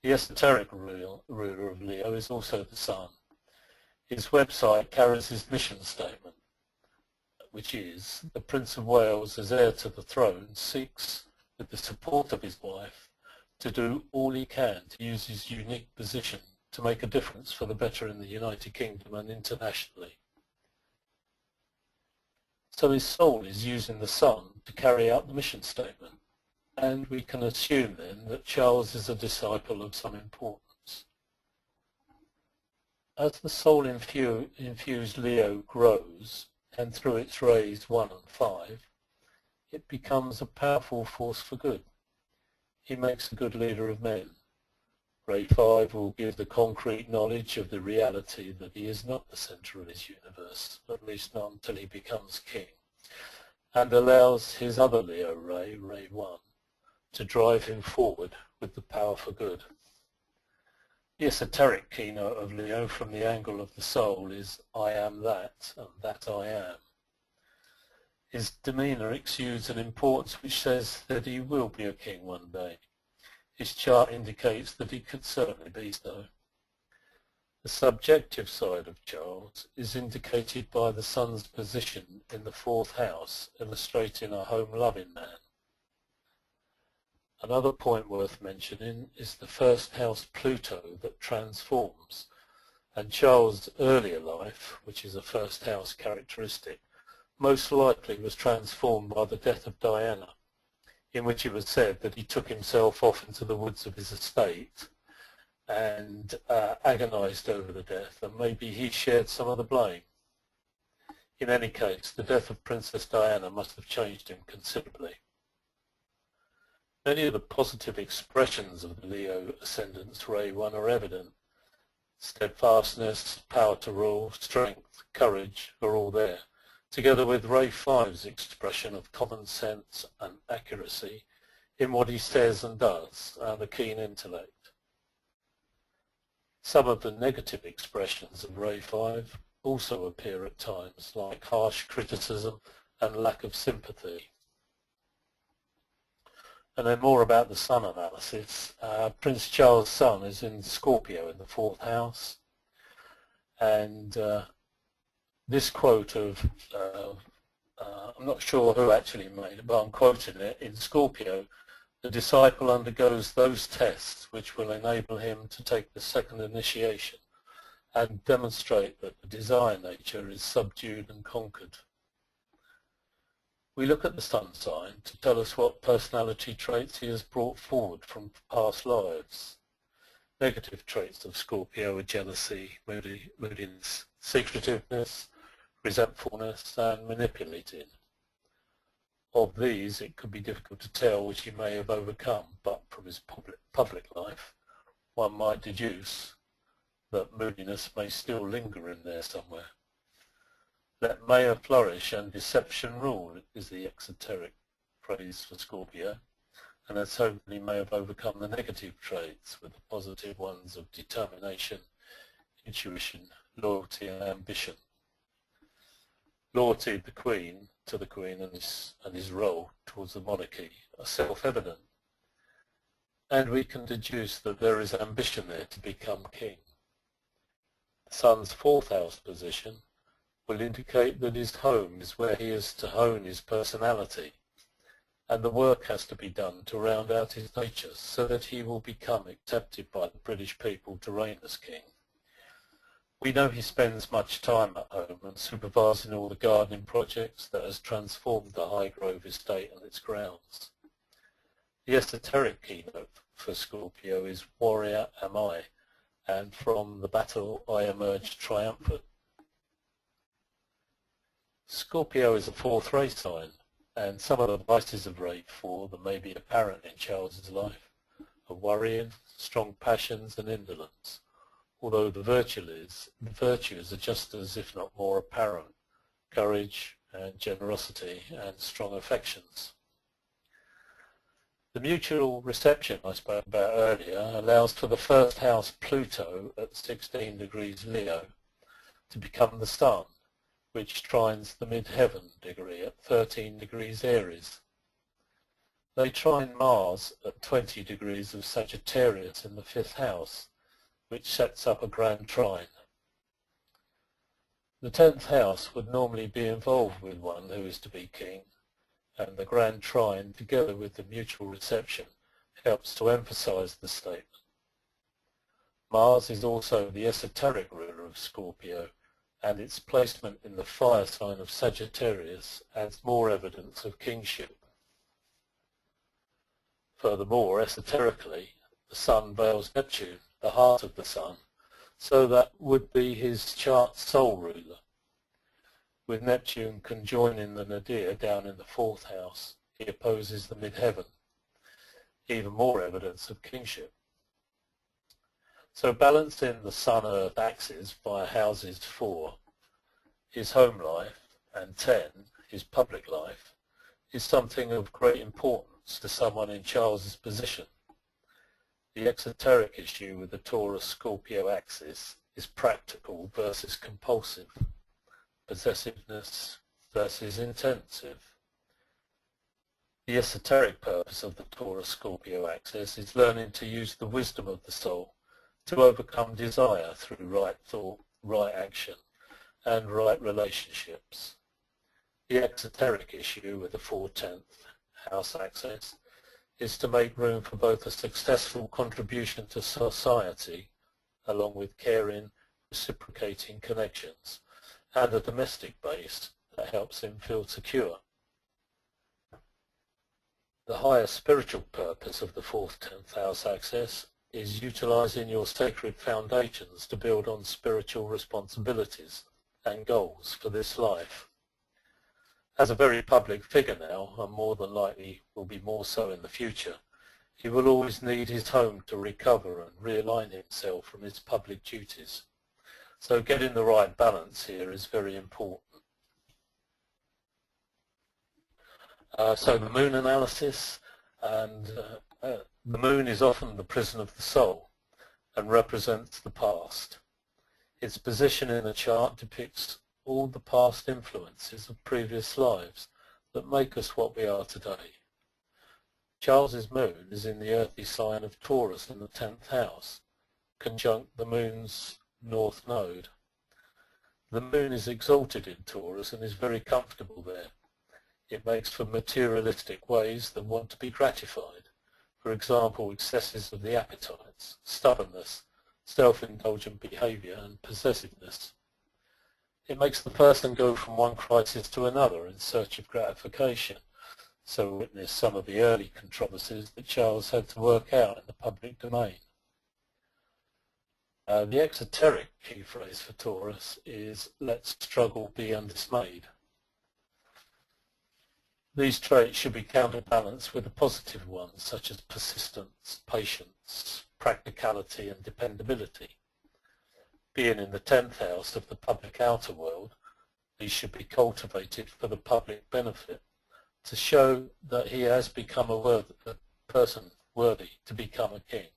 D: The esoteric ruler of Leo is also the Sun. His website carries his mission statement, which is, the Prince of Wales as heir to the throne seeks, with the support of his wife, to do all he can to use his unique position to make a difference for the better in the United Kingdom and internationally. So his soul is using the Sun to carry out the mission statement, and we can assume then that Charles is a disciple of some importance. As the soul-infused Leo grows, and through its rays 1 and 5, it becomes a powerful force for good. He makes a good leader of men. Ray 5 will give the concrete knowledge of the reality that he is not the centre of his universe, at least not until he becomes king, and allows his other Leo Ray, Ray 1, to drive him forward with the power for good. The esoteric keynote of Leo from the angle of the soul is I am that, and that I am. His demeanour exudes an importance which says that he will be a king one day. His chart indicates that he could certainly be so. The subjective side of Charles is indicated by the sun's position in the 4th house, illustrating a home-loving man. Another point worth mentioning is the 1st house Pluto that transforms, and Charles' earlier life, which is a 1st house characteristic, most likely was transformed by the death of Diana, in which it was said that he took himself off into the woods of his estate and agonized over the death, and maybe he shared some of the blame. In any case, the death of Princess Diana must have changed him considerably. Many of the positive expressions of the Leo ascendant's Ray 1 are evident. Steadfastness, power to rule, strength, courage are all there, together with Ray 5's expression of common sense and accuracy in what he says and does, and a keen intellect. Some of the negative expressions of Ray 5 also appear at times, like harsh criticism and lack of sympathy. And then more about the Sun analysis. Prince Charles' Sun is in Scorpio in the 4th house, and this quote of, I'm not sure who actually made it, but I'm quoting it, in Scorpio, the disciple undergoes those tests which will enable him to take the 2nd initiation and demonstrate that the desire nature is subdued and conquered. We look at the Sun sign to tell us what personality traits he has brought forward from past lives. Negative traits of Scorpio are jealousy, moodiness, secretiveness, resentfulness, and manipulating. Of these, it could be difficult to tell which he may have overcome, but from his public life, one might deduce that moodiness may still linger in there somewhere. Let Maya flourish and deception rule is the exoteric phrase for Scorpio, and let's hope that he may have overcome the negative traits with the positive ones of determination, intuition, loyalty, and ambition. Loyalty to the Queen and his role towards the monarchy are self-evident, and we can deduce that there is ambition there to become king. The Sun's 4th house position will indicate that his home is where he is to hone his personality, and the work has to be done to round out his nature so that he will become accepted by the British people to reign as king. We know he spends much time at home and supervising all the gardening projects that has transformed the Highgrove estate and its grounds. The esoteric keynote for Scorpio is Warrior Am I, and from the battle I emerged triumphant. Scorpio is a 4th ray sign, and some of the vices of Ray 4 that may be apparent in Charles's life are worrying, strong passions, and indolence, although the virtues are just as if not more apparent: courage and generosity and strong affections. The mutual reception I spoke about earlier allows for the 1st house Pluto at 16 degrees Leo to become the Sun, which trines the mid-heaven degree at 13 degrees Aries. They trine Mars at 20 degrees of Sagittarius in the 5th house, which sets up a grand trine. The 10th house would normally be involved with one who is to be king, and the grand trine, together with the mutual reception, helps to emphasize the statement. Mars is also the esoteric ruler of Scorpio, and its placement in the fire sign of Sagittarius adds more evidence of kingship. Furthermore, esoterically, the Sun veils Neptune, the heart of the Sun, so that would be his chart soul ruler. With Neptune conjoining the nadir down in the 4th house, he opposes the midheaven, even more evidence of kingship. So balancing the Sun-Earth axis via houses 4, his home life, and 10, his public life, is something of great importance to someone in Charles's position. The exoteric issue with the Taurus-Scorpio axis is practical versus compulsive, possessiveness versus intensive. The esoteric purpose of the Taurus-Scorpio axis is learning to use the wisdom of the soul to overcome desire through right thought, right action, and right relationships. The exoteric issue with the 4/10th house axis is to make room for both a successful contribution to society, along with caring, reciprocating connections, and a domestic base that helps him feel secure. The higher spiritual purpose of the 4th-10th house axis is utilizing your sacred foundations to build on spiritual responsibilities and goals for this life. As a very public figure now, and more than likely will be more so in the future, he will always need his home to recover and realign himself from his public duties. So getting the right balance here is very important. So the moon analysis, and the moon is often the prison of the soul and represents the past. Its position in the chart depicts all the past influences of previous lives that make us what we are today. Charles's moon is in the earthy sign of Taurus in the 10th house, conjunct the moon's north node. The moon is exalted in Taurus and is very comfortable there. It makes for materialistic ways that want to be gratified. For example, excesses of the appetites, stubbornness, self-indulgent behavior, and possessiveness. It makes the person go from one crisis to another in search of gratification. So witness some of the early controversies that Charles had to work out in the public domain. The exoteric key phrase for Taurus is, let struggle be undismayed. These traits should be counterbalanced with the positive ones, such as persistence, patience, practicality, and dependability. Being in the 10th house of the public outer world, these should be cultivated for the public benefit, to show that he has become a person worthy to become a king.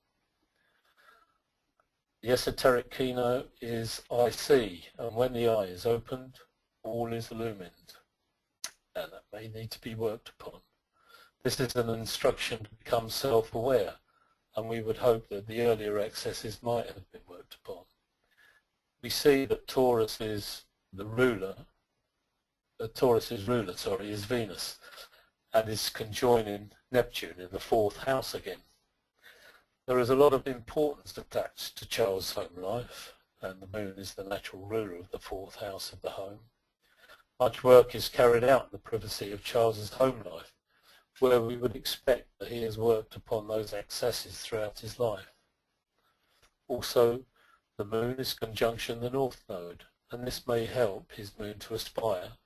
D: The esoteric keynote is I see, and when the eye is opened, all is illumined, and that may need to be worked upon. This is an instruction to become self-aware, and we would hope that the earlier excesses might have been worked upon. We see that Taurus is the ruler, is Venus, and is conjoining Neptune in the 4th house again. There is a lot of importance attached to Charles' home life, and the moon is the natural ruler of the 4th house of the home. Much work is carried out in the privacy of Charles's home life, where we would expect that he has worked upon those excesses throughout his life. Also, the moon is conjunction the north node, and this may help his moon to aspire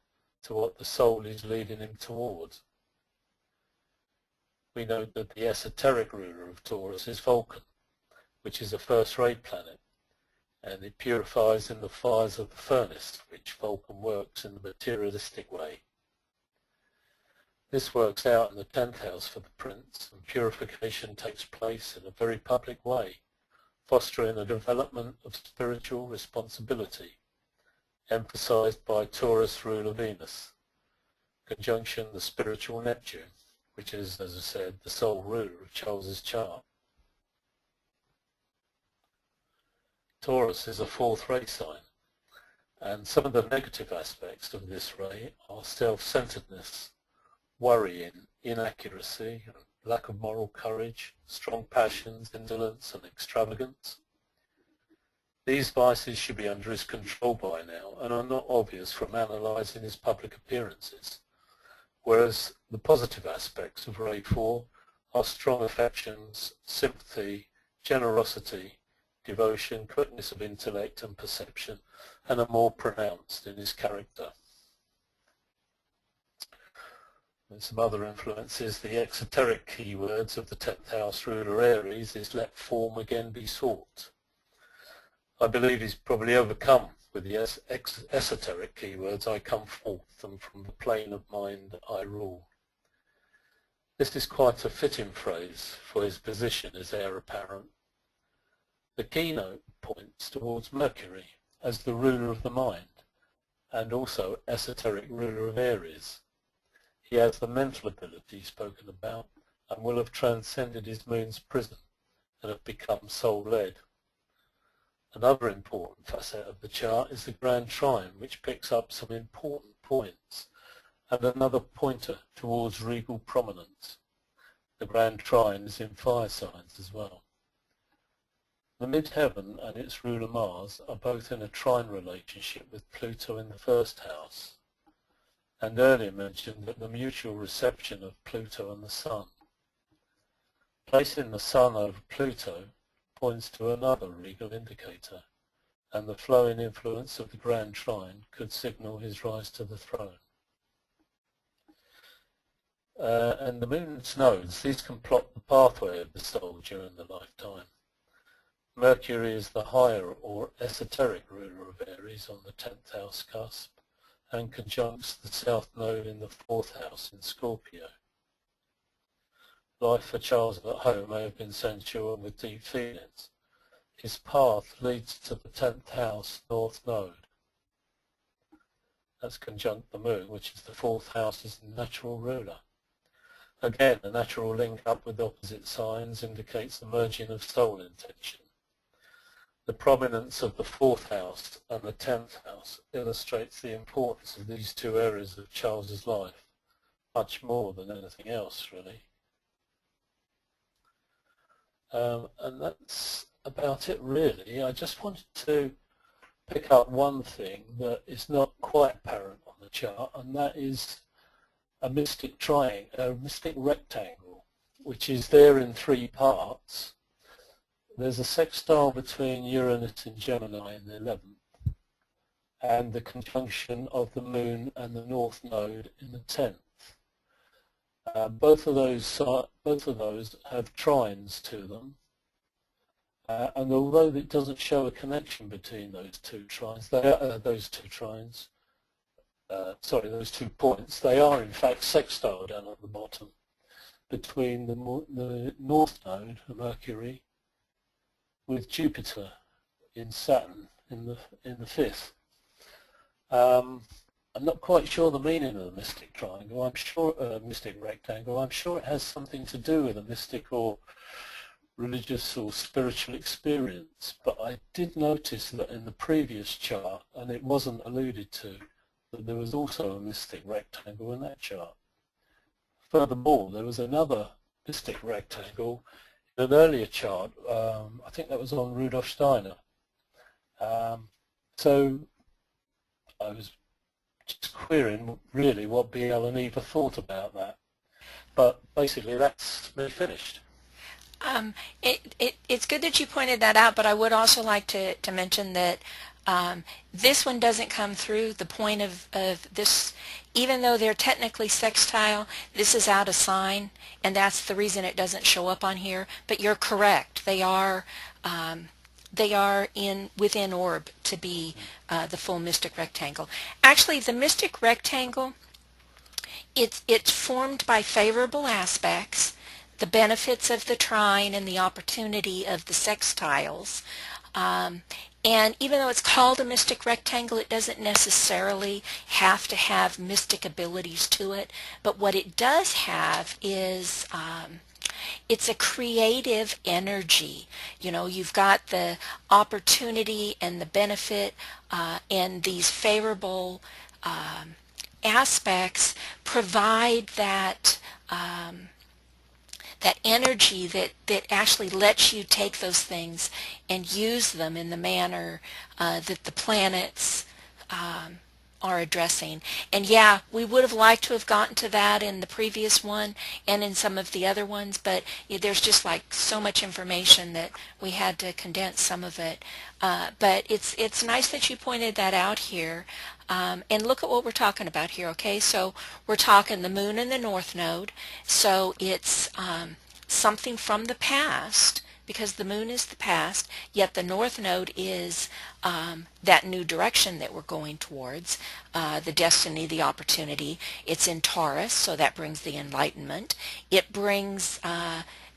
D: to what the soul is leading him towards. We note that the esoteric ruler of Taurus is Vulcan, which is a first-rate planet, and it purifies in the fires of the furnace, which Vulcan works in the materialistic way. This works out in the 10th house for the prince, and purification takes place in a very public way, fostering a development of spiritual responsibility, emphasized by Taurus ruler Venus, conjunction the spiritual Neptune, which is, as I said, the sole ruler of Charles's chart. Taurus is a 4th ray sign, and some of the negative aspects of this ray are self-centeredness, worrying, inaccuracy, lack of moral courage, strong passions, indolence, and extravagance. These vices should be under his control by now and are not obvious from analysing his public appearances, whereas the positive aspects of Ray 4 are strong affections, sympathy, generosity, devotion, quickness of intellect and perception, and are more pronounced in his character. And some other influences, the exoteric keywords of the 10th house ruler Aries is let form again be sought. I believe he's probably overcome with the esoteric keywords, I come forth, and from the plane of mind I rule. This is quite a fitting phrase for his position as heir apparent. The keynote points towards Mercury as the ruler of the mind and also esoteric ruler of Aries. He has the mental ability spoken about and will have transcended his moon's prison and have become soul-led. Another important facet of the chart is the grand trine, which picks up some important points and another pointer towards regal prominence. The grand trine is in fire signs as well. The midheaven and its ruler Mars are both in a trine relationship with Pluto in the first house, and earlier mentioned that the mutual reception of Pluto and the Sun. Placing the Sun over Pluto points to another regal indicator, and the flowing influence of the grand trine could signal his rise to the throne. And the moon's nodes, these can plot the pathway of the soul during the lifetime. Mercury is the higher or esoteric ruler of Aries on the 10th house cusp and conjuncts the south node in the 4th house in Scorpio. Life for Charles at home may have been sensual with deep feelings. His path leads to the 10th house north node. That's conjunct the moon, which is the 4th house's natural ruler. Again, a natural link up with opposite signs indicates the merging of soul intention. The prominence of the 4th house and the 10th house illustrates the importance of these two areas of Charles's life, much more than anything else, really. And that's about it, really. I just wanted to pick up one thing that is not quite apparent on the chart, and that is a mystic triangle, a mystic rectangle, which is there in 3 parts. There's a sextile between Uranus and Gemini in the 11th, and the conjunction of the moon and the north node in the 10th. Both of those have trines to them, and although it doesn't show a connection between those two trines, those 2 points, they are in fact sextile down at the bottom between the north node, Mercury, with Jupiter in Saturn in the 5th. I'm not quite sure the meaning of the mystic triangle. I'm sure mystic rectangle. I'm sure it has something to do with a mystic or religious or spiritual experience. But I did notice that in the previous chart, and it wasn't alluded to, that there was also a mystic rectangle in that chart. Furthermore, there was another mystic rectangle in an earlier chart. I think that was on Rudolf Steiner. So I was just querying really what BL and Eva thought about that. But basically that's me finished.
A: It's good that you pointed that out, but I would also like to mention that this one doesn't come through. The point of this, even though they're technically sextile, this is out of sign, and that's the reason it doesn't show up on here. But you're correct. They are within orb to be the full mystic rectangle. Actually, the mystic rectangle, it's formed by favorable aspects, the benefits of the trine and the opportunity of the sextiles. And even though it's called a mystic rectangle, it doesn't necessarily have to have mystic abilities to it. But what it does have is it's a creative energy. You know, you've got the opportunity and the benefit, and these favorable aspects provide that that energy that actually lets you take those things and use them in the manner that the planets are addressing. And yeah, we would have liked to have gotten to that in the previous one and in some of the other ones, but there's just like so much information that we had to condense some of it. But it's nice that you pointed that out here. And look at what we're talking about here, okay? So we're talking the moon and the north node. So it's something from the past, because the moon is the past, yet the north node is that new direction that we're going towards, the destiny, the opportunity. It's in Taurus, so that brings the enlightenment. It brings,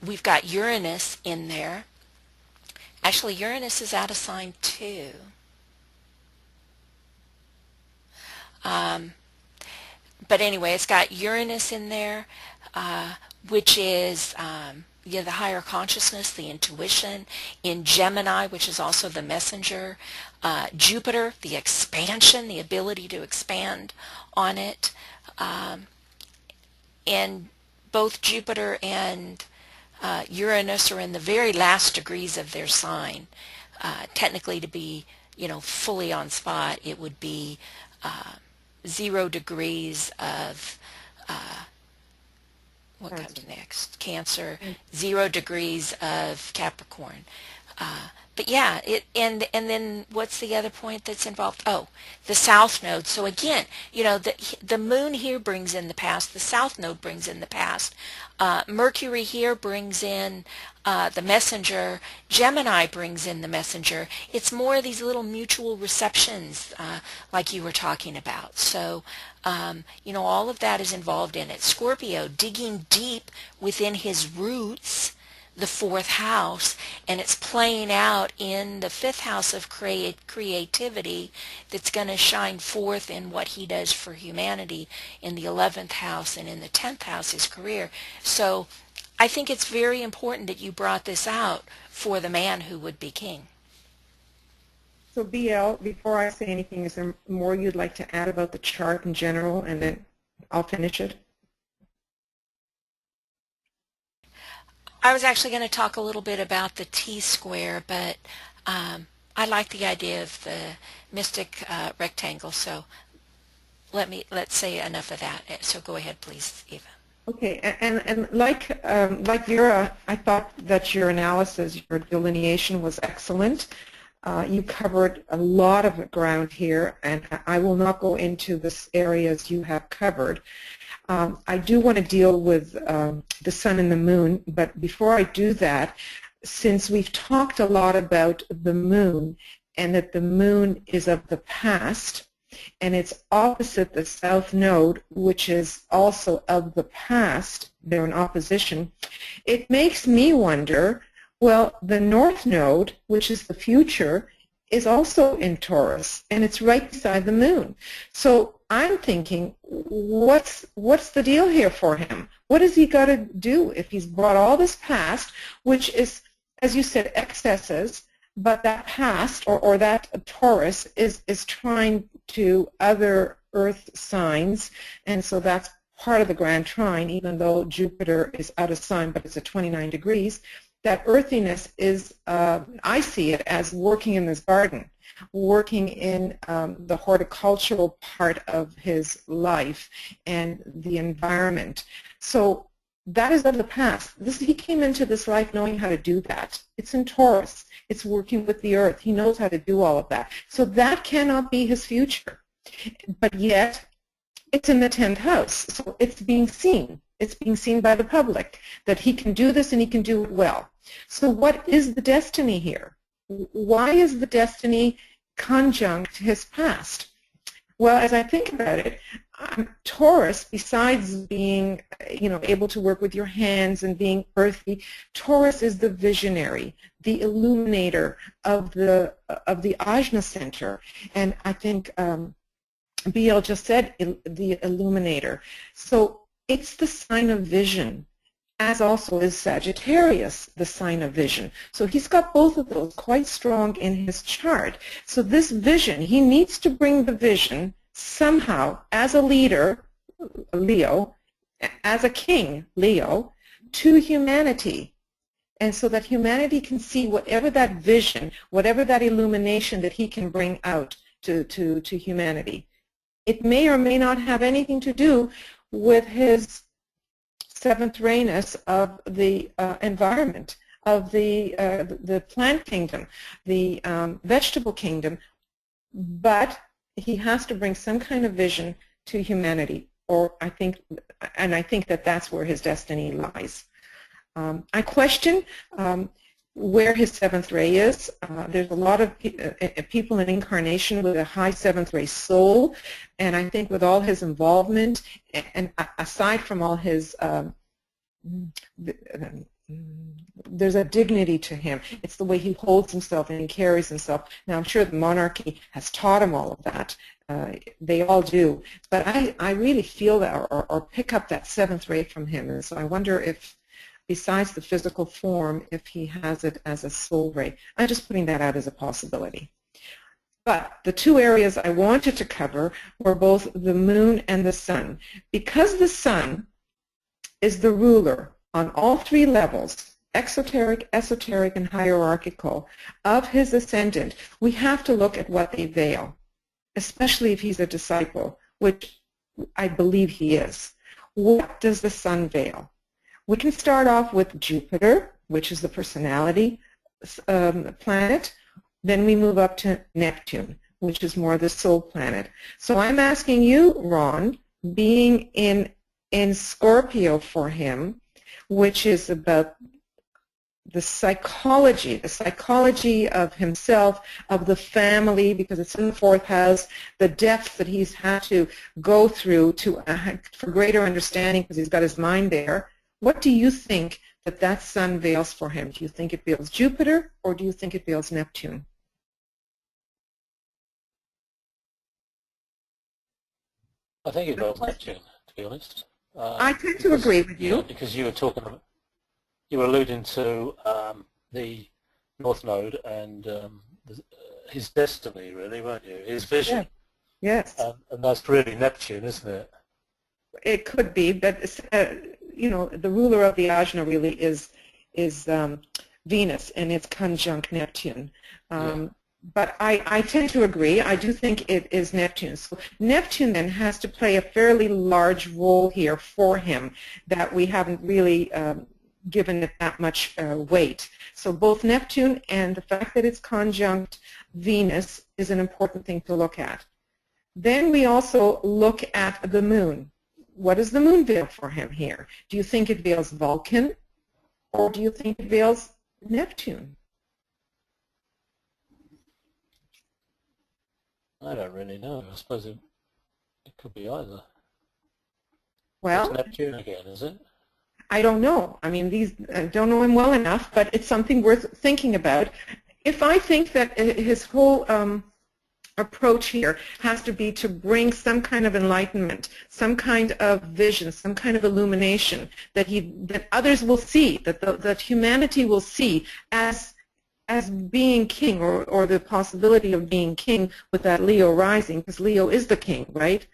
A: we've got Uranus in there. Actually, Uranus is out of sign too. But anyway, it's got Uranus in there, which is yeah, the higher consciousness, the intuition. In Gemini, which is also the messenger. Jupiter, the expansion, the ability to expand on it. And both Jupiter and Uranus are in the very last degrees of their sign. Technically, to be, you know, fully on spot, it would be 0 degrees of what comes next? Cancer. 0 degrees of Capricorn. But yeah, and then what's the other point that's involved? Oh, the south node. So again, you know, the moon here brings in the past. The south node brings in the past. Mercury here brings in the messenger. Gemini brings in the messenger. It's more of these little mutual receptions like you were talking about. So, you know, all of that is involved in it. Scorpio, digging deep within his roots, the 4th house, and it's playing out in the 5th house of creativity that's going to shine forth in what he does for humanity in the 11th house, and in the 10th house his career. So I think it's very important that you brought this out for the man who would be king.
C: So BL, before I say anything, is there more you'd like to add about the chart in general, and then I'll finish it?
A: I was actually going to talk a little bit about the T-square, but I like the idea of the mystic rectangle, so let's say enough of that. So go ahead, please, Eva.
C: Okay, and like Vera, I thought that your analysis, your delineation was excellent. You covered a lot of ground here, and I will not go into the areas you have covered. I do want to deal with the sun and the moon, but before I do that, since we've talked a lot about the moon and that the moon is of the past and it's opposite the south node, which is also of the past, they're in opposition, it makes me wonder, well, the north node, which is the future, is also in Taurus, and it's right beside the moon. So I'm thinking, what's the deal here for him? What has he got to do if he's brought all this past, which is, as you said, excesses, but that past, or that Taurus, is trying to other earth signs, and so that's part of the grand trine, even though Jupiter is out of sign, but it's at 29 degrees. That earthiness is, I see it as working in this garden, working in the horticultural part of his life and the environment. So that is of the past. He came into this life knowing how to do that. It's in Taurus. It's working with the earth. He knows how to do all of that. So that cannot be his future. But yet, it's in the 10th house. So it's being seen. It's being seen by the public that he can do this and he can do it well. So what is the destiny here? Why is the destiny conjunct his past? Well, as I think about it, Taurus, besides being, able to work with your hands and being earthy, Taurus is the visionary, the illuminator of the Ajna center, and I think BL just said the illuminator. So it's the sign of vision, as also is Sagittarius, the sign of vision. So he's got both of those quite strong in his chart. So this vision, he needs to bring the vision somehow as a leader, Leo, as a king, Leo, to humanity. And so that humanity can see whatever that vision, whatever that illumination that he can bring out to humanity. It may or may not have anything to do with his seventh rayness of the environment, of the plant kingdom, the vegetable kingdom, but he has to bring some kind of vision to humanity, or I think that that's where his destiny lies. I question where his seventh ray is. There's a lot of people in incarnation with a high seventh ray soul, and I think with all his involvement, and aside from all his there's a dignity to him. It's the way he holds himself and he carries himself. Now, I'm sure the monarchy has taught him all of that. They all do. But I really feel that or pick up that seventh ray from him. And so I wonder if, besides the physical form, if he has it as a soul ray. I'm just putting that out as a possibility. But the two areas I wanted to cover were both the moon and the sun. Because the sun is the ruler on all three levels, exoteric, esoteric, and hierarchical, of his ascendant, we have to look at what they veil, especially if he's a disciple, which I believe he is. What does the sun veil? We can start off with Jupiter, which is the personality planet. Then we move up to Neptune, which is more the soul planet. So I'm asking you, Ron, being in Scorpio for him, which is about the psychology of himself, of the family, because it's in the fourth house, the depth that he's had to go through for greater understanding because he's got his mind there. What do you think that sun veils for him? Do you think it veils Jupiter, or do you think it veils Neptune?
D: I think it veils Neptune, to be honest.
C: I tend to agree with you.
D: Yeah, because you were alluding to the North Node and his destiny, really, weren't you? His vision.
C: Yeah. Yes.
D: And that's really Neptune, isn't it?
C: It could be, but the ruler of the ajna really is Venus, and it's conjunct Neptune. But I tend to agree. I do think it is Neptune. So Neptune then has to play a fairly large role here for him that we haven't really given it that much weight. So both Neptune and the fact that it's conjunct Venus is an important thing to look at. Then we also look at the moon. What does the moon veil for him here? Do you think it veils Vulcan, or do you think it veils Neptune?
D: I don't really know. I suppose it could be either.
C: Well,
D: it's Neptune again, is it?
C: I don't know. I mean, I don't know him well enough, but it's something worth thinking about. If I think that his whole approach here has to be to bring some kind of enlightenment, some kind of vision, some kind of illumination that others will see, that humanity will see as being king, or the possibility of being king with that Leo rising, because Leo is the king, right?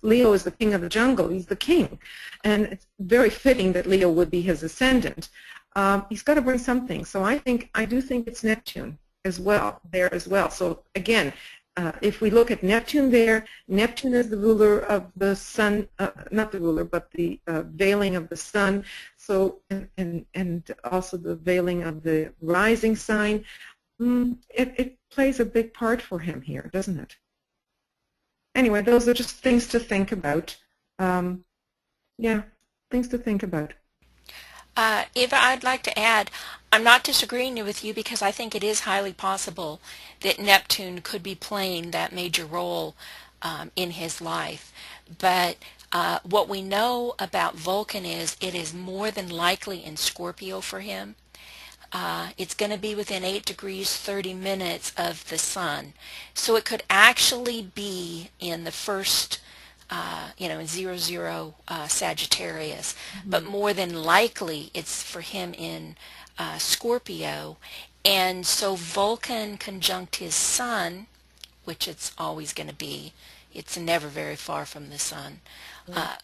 C: Leo is the king of the jungle. He's the king, and it's very fitting that Leo would be his ascendant. He's got to bring something. So I do think it's Neptune as well, there as well. So again, if we look at Neptune there, Neptune is the ruler of the sun, not the ruler, but the veiling of the sun. So and also the veiling of the rising sign. It plays a big part for him here, doesn't it? Anyway, those are just things to think about. Yeah, things to think about.
A: Eva, I'd like to add, I'm not disagreeing with you because I think it is highly possible that Neptune could be playing that major role in his life. But what we know about Vulcan is it is more than likely in Scorpio for him. It's going to be within 8 degrees 30 minutes of the sun. So it could actually be in the first in 00 Sagittarius, but more than likely it's for him in Scorpio. And so Vulcan conjunct his sun, which it's always going to be, it's never very far from the sun,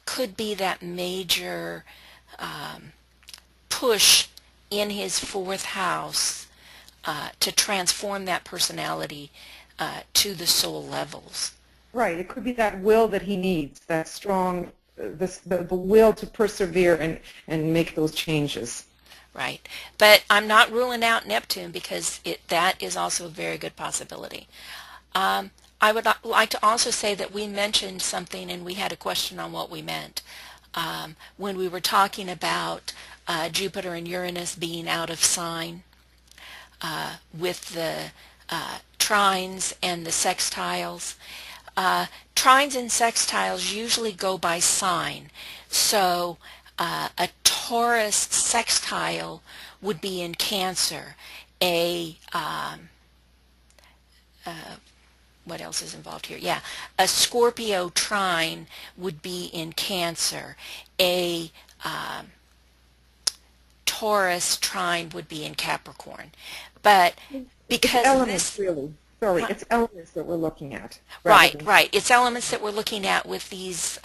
A: could be that major push in his fourth house to transform that personality to the soul levels.
C: Right. It could be that will that he needs, that strong, the will to persevere and make those changes.
A: Right. But I'm not ruling out Neptune because that is also a very good possibility. I would like to also say that we mentioned something and we had a question on what we meant. When we were talking about Jupiter and Uranus being out of sign with the trines and the sextiles. Trines and sextiles usually go by sign. So a Taurus sextile would be in Cancer. What else is involved here? Yeah, a Scorpio trine would be in Cancer. A Taurus trine would be in Capricorn. But because
C: it's elements,
A: this,
C: really. Sorry, it's elements that we're looking at.
A: right. It's elements that we're looking at with these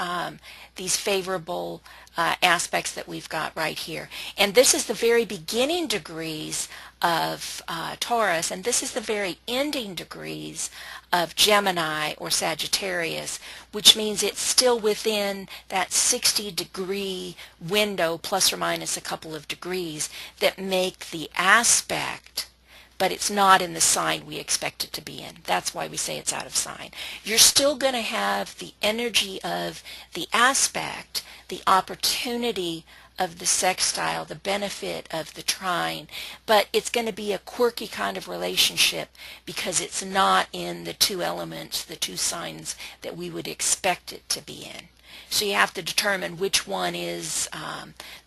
A: favorable aspects that we've got right here. And this is the very beginning degrees of Taurus, and this is the very ending degrees of Gemini or Sagittarius, which means it's still within that 60-degree window, plus or minus a couple of degrees, that make the aspect, but it's not in the sign we expect it to be in. That's why we say it's out of sign. You're still going to have the energy of the aspect, the opportunity of the sextile, the benefit of the trine, but it's going to be a quirky kind of relationship because it's not in the two elements, the two signs that we would expect it to be in. So you have to determine which one is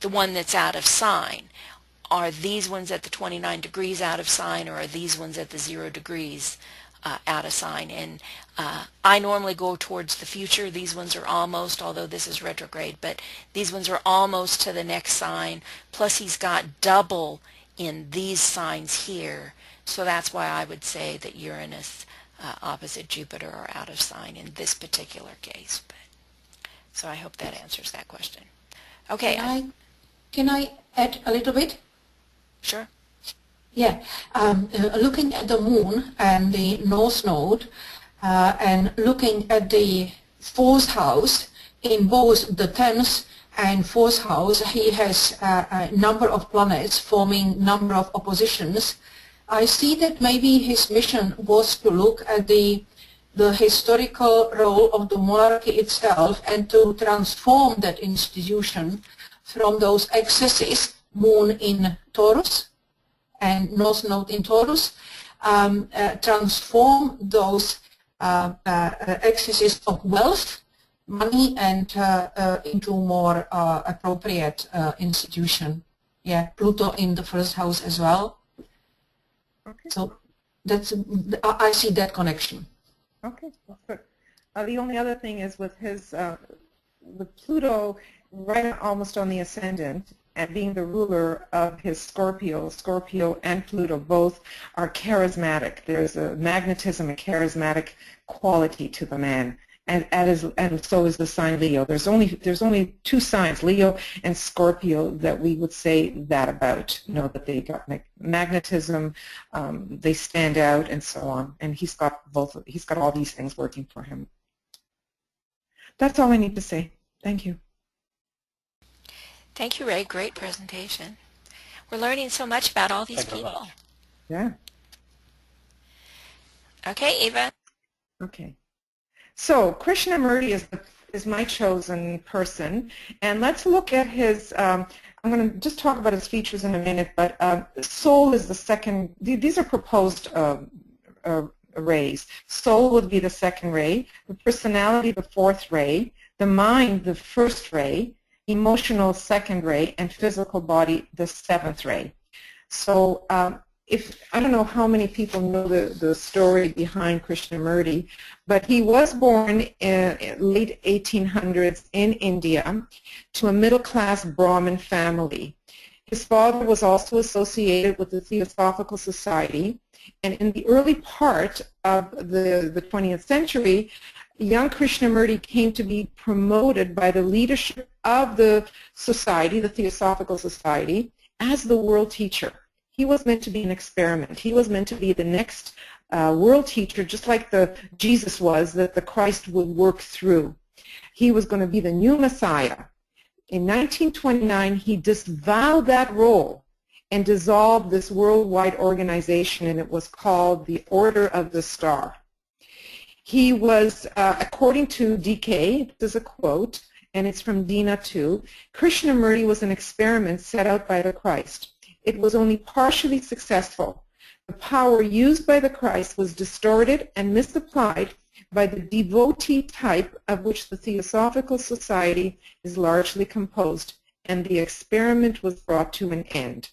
A: the one that's out of sign. Are these ones at the 29 degrees out of sign, or are these ones at the 0 degrees out of sign? And I normally go towards the future. These ones are almost, although this is retrograde, but these ones are almost to the next sign. Plus he's got double in these signs here. So that's why I would say that Uranus opposite Jupiter are out of sign in this particular case. So I hope that answers that question. Okay.
B: Can I add a little bit?
A: Sure.
B: Yeah, looking at the moon and the north node and looking at the fourth house, in both the 10th and fourth house, he has a number of planets forming number of oppositions. I see that maybe his mission was to look at the historical role of the monarchy itself and to transform that institution from those excesses, moon in Taurus and north node in Taurus, transform those excesses of wealth, money, and into more appropriate institution. Yeah, Pluto in the first house as well.
C: Okay.
B: So that's, I see that connection.
C: Okay, that's good. The only other thing is with his, with Pluto right almost on the ascendant, and being the ruler of his Scorpio and Pluto both are charismatic. There's a magnetism and charismatic quality to the man, and so is the sign Leo. There's only two signs, Leo and Scorpio, that we would say that about. You know, that they got magnetism, they stand out, and so on. And he's got both. He's got all these things working for him. That's all I need to say. Thank you.
A: Thank you, Ray. Great presentation. We're learning so much about all these people.
C: Yeah.
A: Okay, Eva.
C: Okay. So Krishnamurti is my chosen person, and let's look at his. I'm going to just talk about his features in a minute, but soul is the second. These are proposed rays. Soul would be the second ray, the personality the fourth ray, the mind the first ray, emotional second ray, and physical body the seventh ray. So I don't know how many people know the story behind Krishnamurti, but he was born in late 1800s in India to a middle-class Brahmin family. His father was also associated with the Theosophical Society, and in the early part of the 20th century, young Krishnamurti came to be promoted by the leadership of the society, the Theosophical Society, as the world teacher. He was meant to be an experiment. He was meant to be the next world teacher, just like Jesus was, that the Christ would work through. He was going to be the new Messiah. In 1929, he disavowed that role and dissolved this worldwide organization, and it was called the Order of the Star. He was, according to DK, this is a quote, and it's from Dina too, Krishnamurti was an experiment set out by the Christ. It was only partially successful. The power used by the Christ was distorted and misapplied by the devotee type of which the Theosophical Society is largely composed, and the experiment was brought to an end.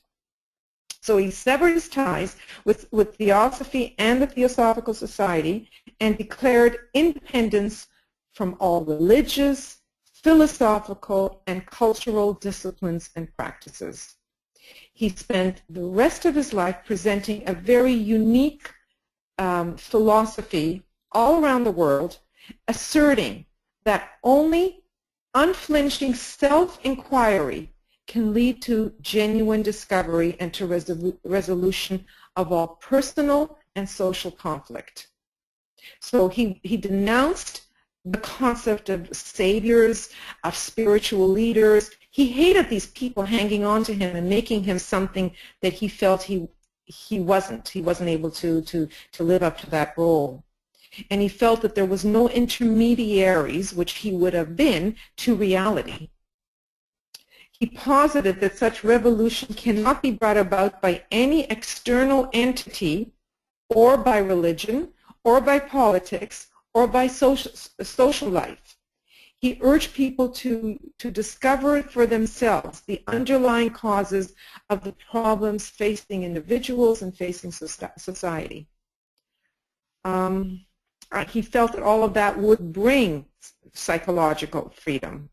C: So he severed his ties with Theosophy and the Theosophical Society and declared independence from all religious, philosophical, and cultural disciplines and practices. He spent the rest of his life presenting a very unique philosophy all around the world, asserting that only unflinching self-inquiry can lead to genuine discovery and to resolution of all personal and social conflict. So he denounced the concept of saviors, of spiritual leaders. He hated these people hanging on to him and making him something that he felt he wasn't. He wasn't able to live up to that role. And he felt that there was no intermediaries, which he would have been, to reality. He posited that such revolution cannot be brought about by any external entity or by religion or by politics or by social life. He urged people to discover for themselves the underlying causes of the problems facing individuals and facing society. He felt that all of that would bring psychological freedom,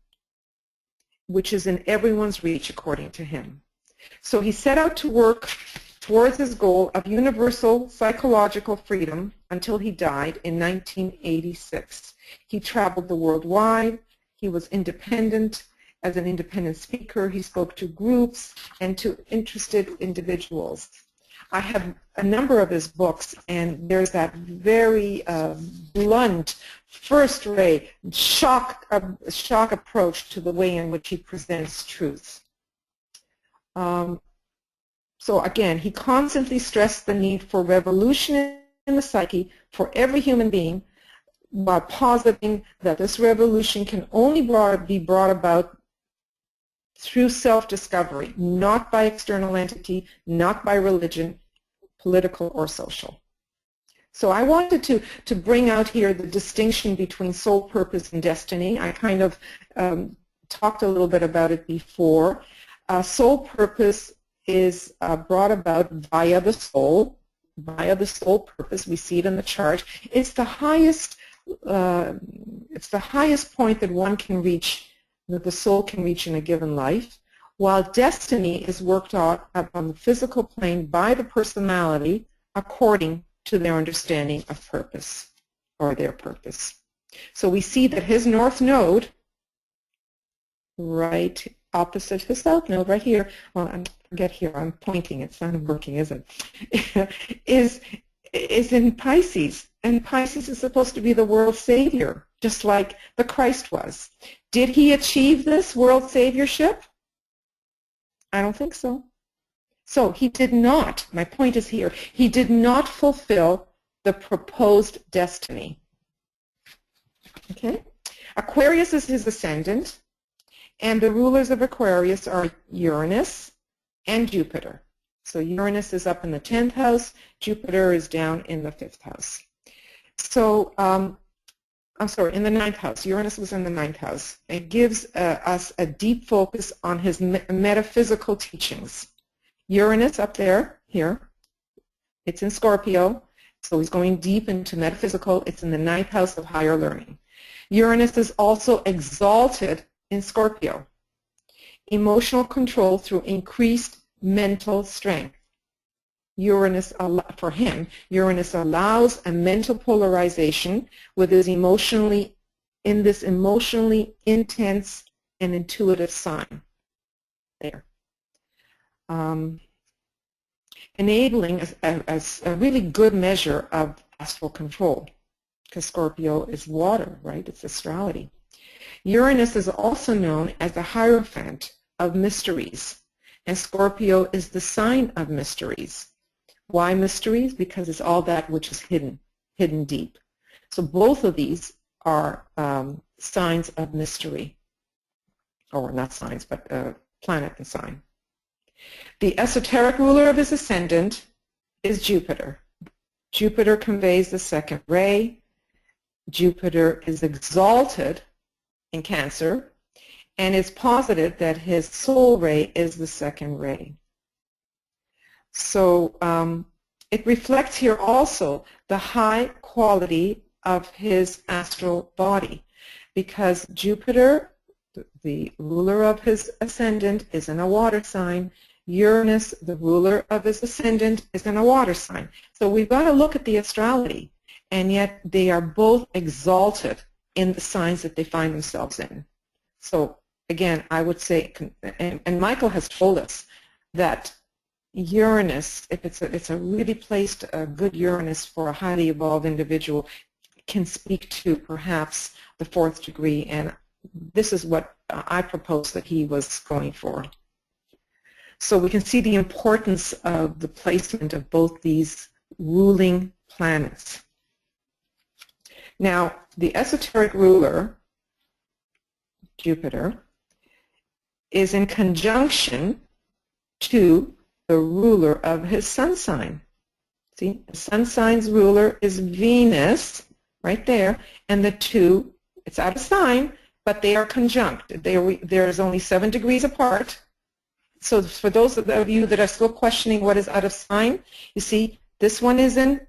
C: which is in everyone's reach according to him. So he set out to work towards his goal of universal psychological freedom until he died in 1986. He traveled the world wide. He was independent. As an independent speaker, he spoke to groups and to interested individuals. I have a number of his books, and there's that very blunt, first-rate, shock approach to the way in which he presents truth. So again, he constantly stressed the need for revolution in the psyche for every human being, while positing that this revolution can only be brought about through self-discovery, not by external entity, not by religion, political or social. So I wanted to bring out here the distinction between soul purpose and destiny. I kind of talked a little bit about it before. Soul purpose is brought about via the soul purpose. We see it in the chart. It's the highest point that one can reach, that the soul can reach in a given life, while destiny is worked out on the physical plane by the personality according to their understanding of purpose or their purpose. So we see that his north node, right opposite his south node, right here, well, forget here, I'm pointing, it's not working, is it? is in Pisces, and Pisces is supposed to be the world savior, just like the Christ was. Did he achieve this world saviorship? I don't think so. So he did not, my point is here, he did not fulfill the proposed destiny. Okay? Aquarius is his ascendant, and the rulers of Aquarius are Uranus and Jupiter. So Uranus is up in the 10th house, Jupiter is down in the 5th house. So, I'm sorry, in the 9th house. Uranus was in the 9th house. It gives us a deep focus on his metaphysical teachings. Uranus up there, here, it's in Scorpio, so he's going deep into metaphysical. It's in the 9th house of higher learning. Uranus is also exalted in Scorpio. Emotional control through increased mental strength. Uranus, for him, Uranus allows a mental polarization with his emotionally intense and intuitive sign. There. Enabling a really good measure of astral control, because Scorpio is water, right? It's astrality. Uranus is also known as the Hierophant of mysteries, and Scorpio is the sign of mysteries. Why mysteries? Because it's all that which is hidden deep. So both of these are signs of mystery, or not signs, but planet and sign. The esoteric ruler of his ascendant is Jupiter. Jupiter conveys the second ray. Jupiter is exalted in Cancer, and it's posited that his soul ray is the second ray. So it reflects here also the high quality of his astral body, because Jupiter, the ruler of his ascendant, is in a water sign. Uranus, the ruler of his ascendant, is in a water sign. So we've got to look at the astrology, and yet they are both exalted in the signs that they find themselves in. So again, I would say, and Michael has told us that Uranus, if it's a really placed good Uranus for a highly evolved individual, can speak to perhaps the fourth degree, and this is what I propose that he was going for. So we can see the importance of the placement of both these ruling planets. Now, the esoteric ruler, Jupiter, is in conjunction to the ruler of his sun sign. See, the sun sign's ruler is Venus, right there, and the two, it's out of sign, but they are conjunct. There's only 7 degrees apart. So for those of you that are still questioning what is out of sign, you see, this one is in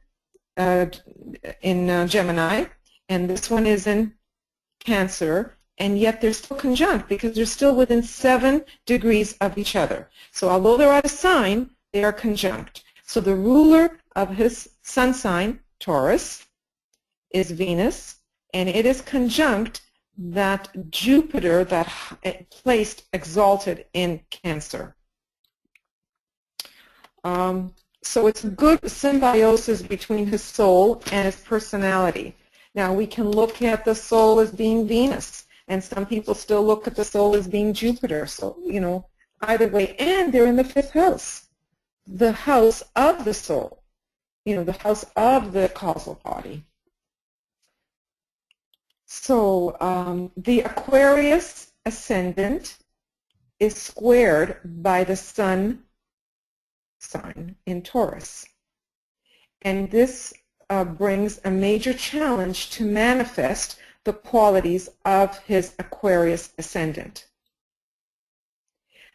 C: Gemini, and this one is in Cancer, and yet they're still conjunct because they're still within 7 degrees of each other. So although they're out of sign, they are conjunct. So the ruler of his sun sign, Taurus, is Venus, and it is conjunct that Jupiter that placed exalted in Cancer. So it's a good symbiosis between his soul and his personality. Now we can look at the soul as being Venus, and some people still look at the soul as being Jupiter. So, you know, either way, and they're in the 5th house, the house of the soul, you know, the house of the causal body. So the Aquarius ascendant is squared by the sun sign in Taurus. And this brings a major challenge to manifest the qualities of his Aquarius ascendant.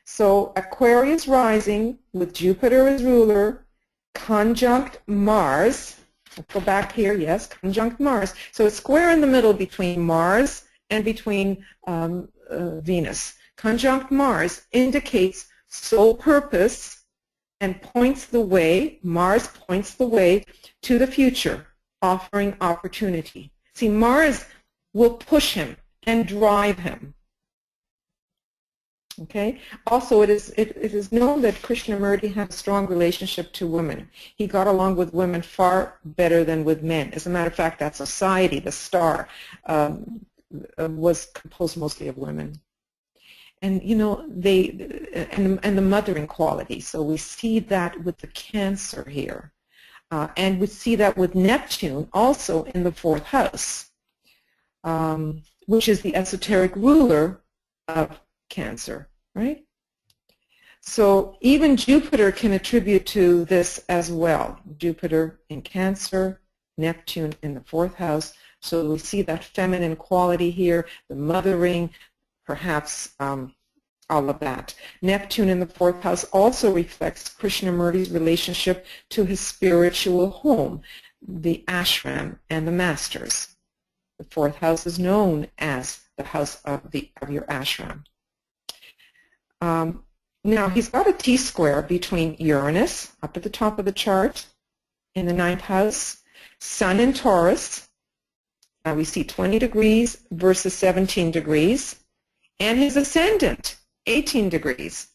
C: So Aquarius rising with Jupiter as ruler, conjunct Mars. Let's go back here, yes, conjunct Mars. So it's square in the middle between Mars and between Venus. Conjunct Mars indicates sole purpose and points the way, Mars points the way to the future, offering opportunity. See, Mars will push him and drive him. Okay. Also, it is known that Krishnamurti had a strong relationship to women. He got along with women far better than with men. As a matter of fact, that society, the star, was composed mostly of women. And you know, and the mothering quality. So we see that with the Cancer here, and we see that with Neptune also in the 4th house, which is the esoteric ruler of Cancer, right? So even Jupiter can attribute to this as well. Jupiter in Cancer, Neptune in the 4th house. So we see that feminine quality here, the mothering, perhaps all of that. Neptune in the 4th house also reflects Krishnamurti's relationship to his spiritual home, the ashram and the masters. The 4th house is known as the house of your ashram. Now he's got a T-square between Uranus, up at the top of the chart, in the 9th house, Sun in Taurus. Now we see 20 degrees versus 17 degrees, and his ascendant, 18 degrees.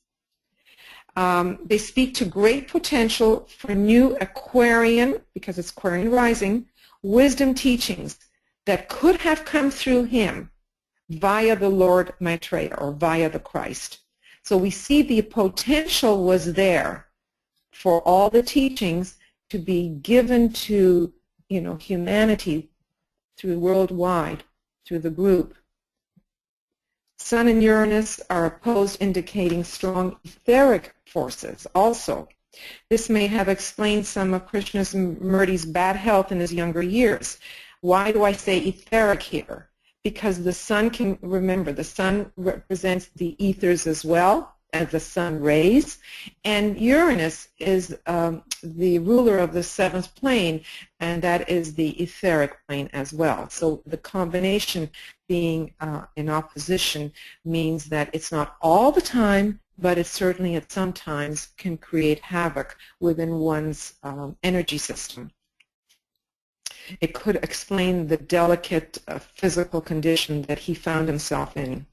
C: They speak to great potential for new Aquarian, because it's Aquarian rising, wisdom teachings that could have come through him via the Lord Maitreya or via the Christ. So we see the potential was there for all the teachings to be given to, you know, humanity through worldwide, through the group. Sun and Uranus are opposed, indicating strong etheric forces also. This may have explained some of Krishnamurti's bad health in his younger years. Why do I say etheric here? Because the sun can, remember, the sun represents the ethers as well as the sun rays, and Uranus is the ruler of the seventh plane, and that is the etheric plane as well. So the combination being in opposition means that it's not all the time, but it certainly at some times can create havoc within one's energy system. It could explain the delicate physical condition that he found himself in.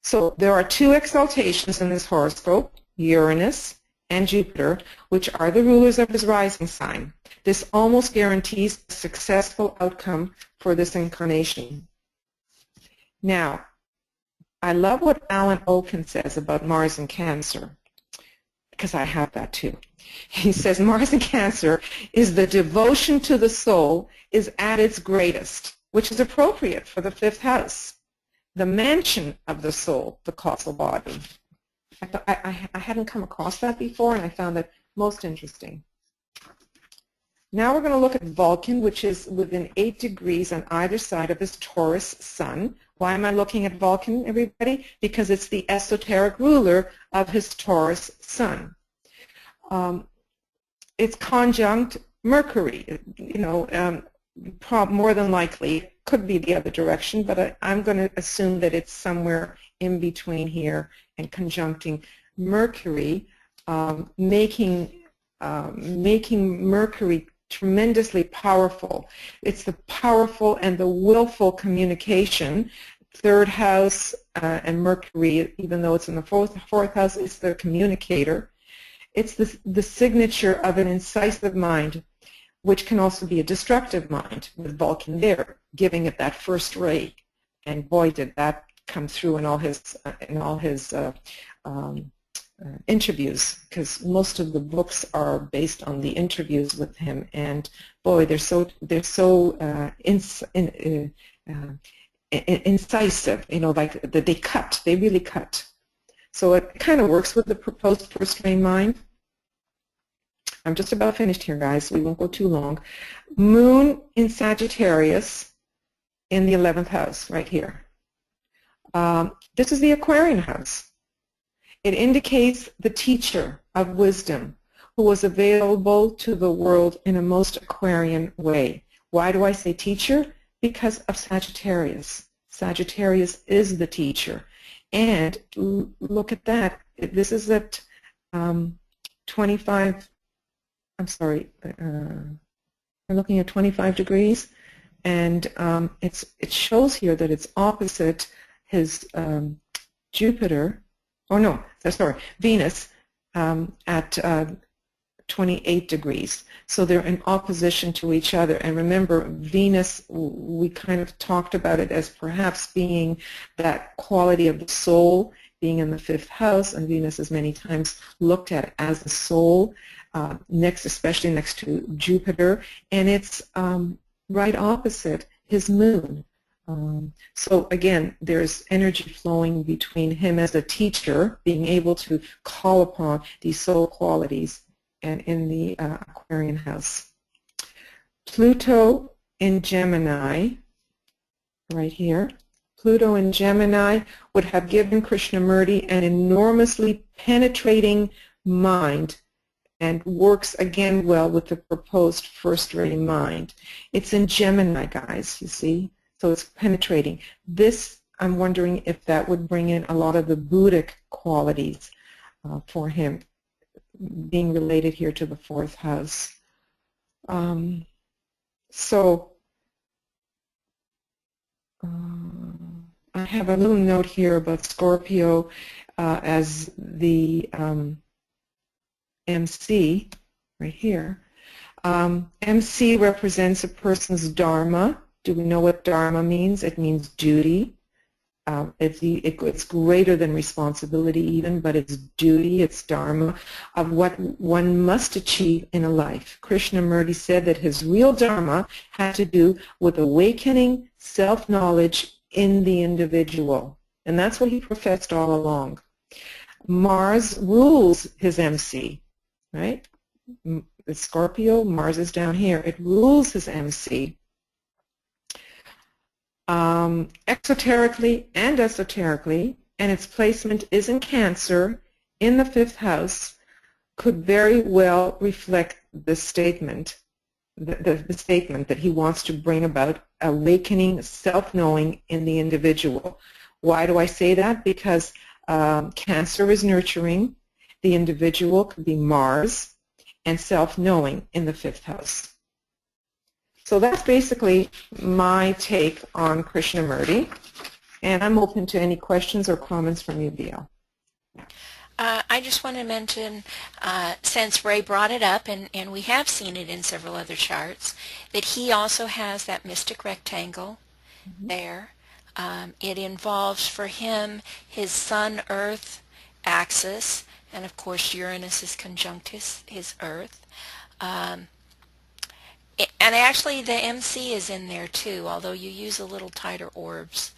C: So there are two exaltations in this horoscope, Uranus and Jupiter, which are the rulers of his rising sign. This almost guarantees a successful outcome for this incarnation. Now, I love what Alan Oken says about Mars and Cancer, because I have that too. He says Mars and Cancer is the devotion to the soul is at its greatest, which is appropriate for the fifth house, the mansion of the soul, the causal body. I hadn't come across that before, and I found that most interesting. Now we're going to look at Vulcan, which is within 8 degrees on either side of his Taurus sun. Why am I looking at Vulcan, everybody? Because it's the esoteric ruler of his Taurus sun. It's conjunct Mercury, more than likely. Could be the other direction, but I'm going to assume that it's somewhere in between here and conjuncting Mercury, making Mercury tremendously powerful. It's the powerful and the willful communication. Third house and Mercury, even though it's in the fourth house, it's the communicator. It's the signature of an incisive mind, which can also be a destructive mind, with Vulcan there, giving it that first ray. And boy, did that come through in all his interviews, because most of the books are based on the interviews with him, and boy, they're so incisive. Like they really cut. So it kind of works with the proposed first-ray mind. I'm just about finished here, guys, so we won't go too long. Moon in Sagittarius in the 11th house, right here. This is the Aquarian house. It indicates the teacher of wisdom who was available to the world in a most Aquarian way. Why do I say teacher? Because of Sagittarius. Sagittarius is the teacher. And look at that. This is at 25, I'm sorry, I'm looking at 25 degrees, and it shows here that it's opposite his Jupiter, oh no, sorry, Venus at 28 degrees. So they're in opposition to each other. And remember, Venus, we kind of talked about it as perhaps being that quality of the soul, being in the 5th house, and Venus is many times looked at as the soul, especially next to Jupiter, and it's right opposite his moon. So again, there's energy flowing between him as a teacher, being able to call upon these soul qualities, and in the Aquarian house. Pluto in Gemini, right here. Pluto in Gemini would have given Krishnamurti an enormously penetrating mind, and works again well with the proposed first-ray mind. It's in Gemini, guys, you see? So it's penetrating. This, I'm wondering if that would bring in a lot of the Buddhic qualities for him, being related here to the 4th house. I have a little note here about Scorpio as the MC, right here. MC represents a person's dharma. Do we know what dharma means? It means duty. It's greater than responsibility even, but it's duty, it's dharma of what one must achieve in a life. Krishnamurti said that his real dharma had to do with awakening self-knowledge in the individual. And that's what he professed all along. Mars rules his MC, right? The Scorpio, Mars is down here. It rules his MC. Exoterically and esoterically, and its placement is in Cancer in the 5th house, could very well reflect the statement, the statement that he wants to bring about awakening self-knowing in the individual. Why do I say that? Because Cancer is nurturing, the individual could be Mars, and self-knowing in the 5th house. So that's basically my take on Krishnamurti, and I'm open to any questions or comments from you, BL.
A: I just want to mention, since Ray brought it up, and we have seen it in several other charts, that he also has that mystic rectangle there. It involves for him his Sun-Earth axis, and of course Uranus is conjunct his Earth. And actually the MC is in there too, although you use a little tighter orbs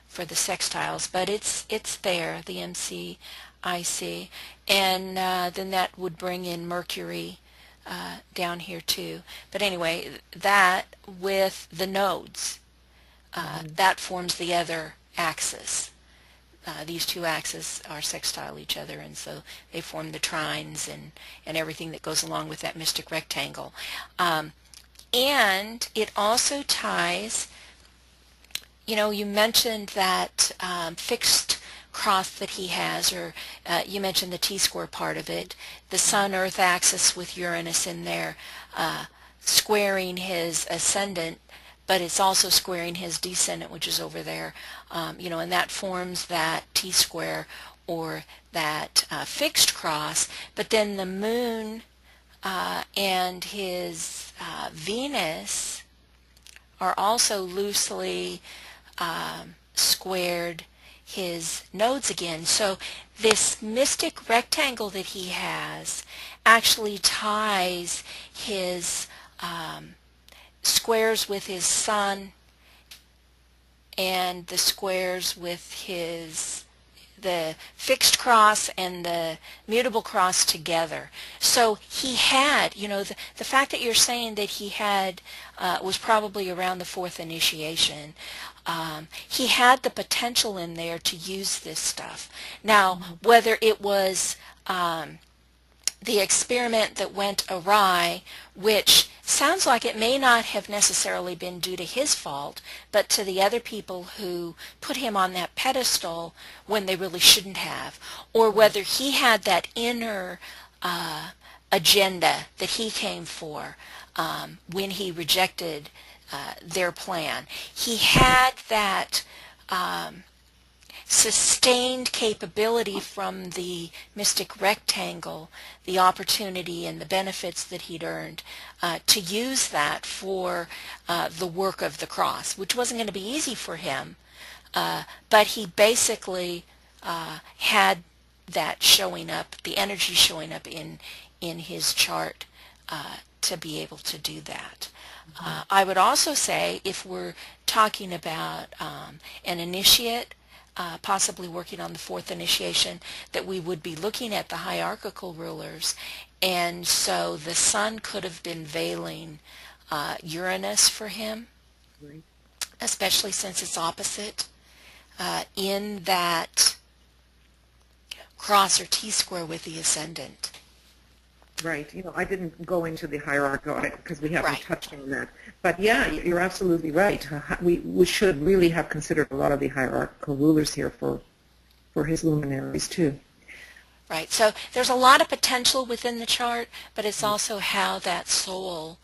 A: for the sextiles, but it's there, the MC I see. And then that would bring in Mercury down here too. But anyway, that with the nodes, that forms the other axis. These two axes are sextile each other, and so they form the trines and everything that goes along with that mystic rectangle. And it also ties, you know, you mentioned that fixed cross that he has, or you mentioned the T-square part of it, the Sun-Earth axis with Uranus in there, squaring his ascendant, but it's also squaring his descendant, which is over there, you know, and that forms that T-square or that fixed cross. But then the moon and his Venus are also loosely squared his nodes again. So this mystic rectangle that he has actually ties his squares with his Sun and the squares with the fixed cross and the mutable cross together. So he had, you know, the fact that you're saying that he had was probably around the 4th initiation. He had the potential in there to use this stuff. Now, whether it was the experiment that went awry, which sounds like it may not have necessarily been due to his fault, but to the other people who put him on that pedestal when they really shouldn't have, or whether he had that inner agenda that he came for when he rejected their plan. He had that sustained capability from the mystic rectangle, the opportunity and the benefits that he'd earned, to use that for the work of the cross, which wasn't going to be easy for him, but he basically had that showing up, the energy showing up in his chart to be able to do that. I would also say, if we're talking about an initiate, possibly working on the 4th initiation, that we would be looking at the hierarchical rulers, and so the Sun could have been veiling Uranus for him,
C: Right.
A: especially since it's opposite in that cross or T-square with the ascendant.
C: Right. You know, I didn't go into the hierarchical because we haven't
A: Right.
C: touched on that. But yeah, you're absolutely right. We should really have considered a lot of the hierarchical rulers here for his luminaries too.
A: Right. So there's a lot of potential within the chart, but it's also how that soul,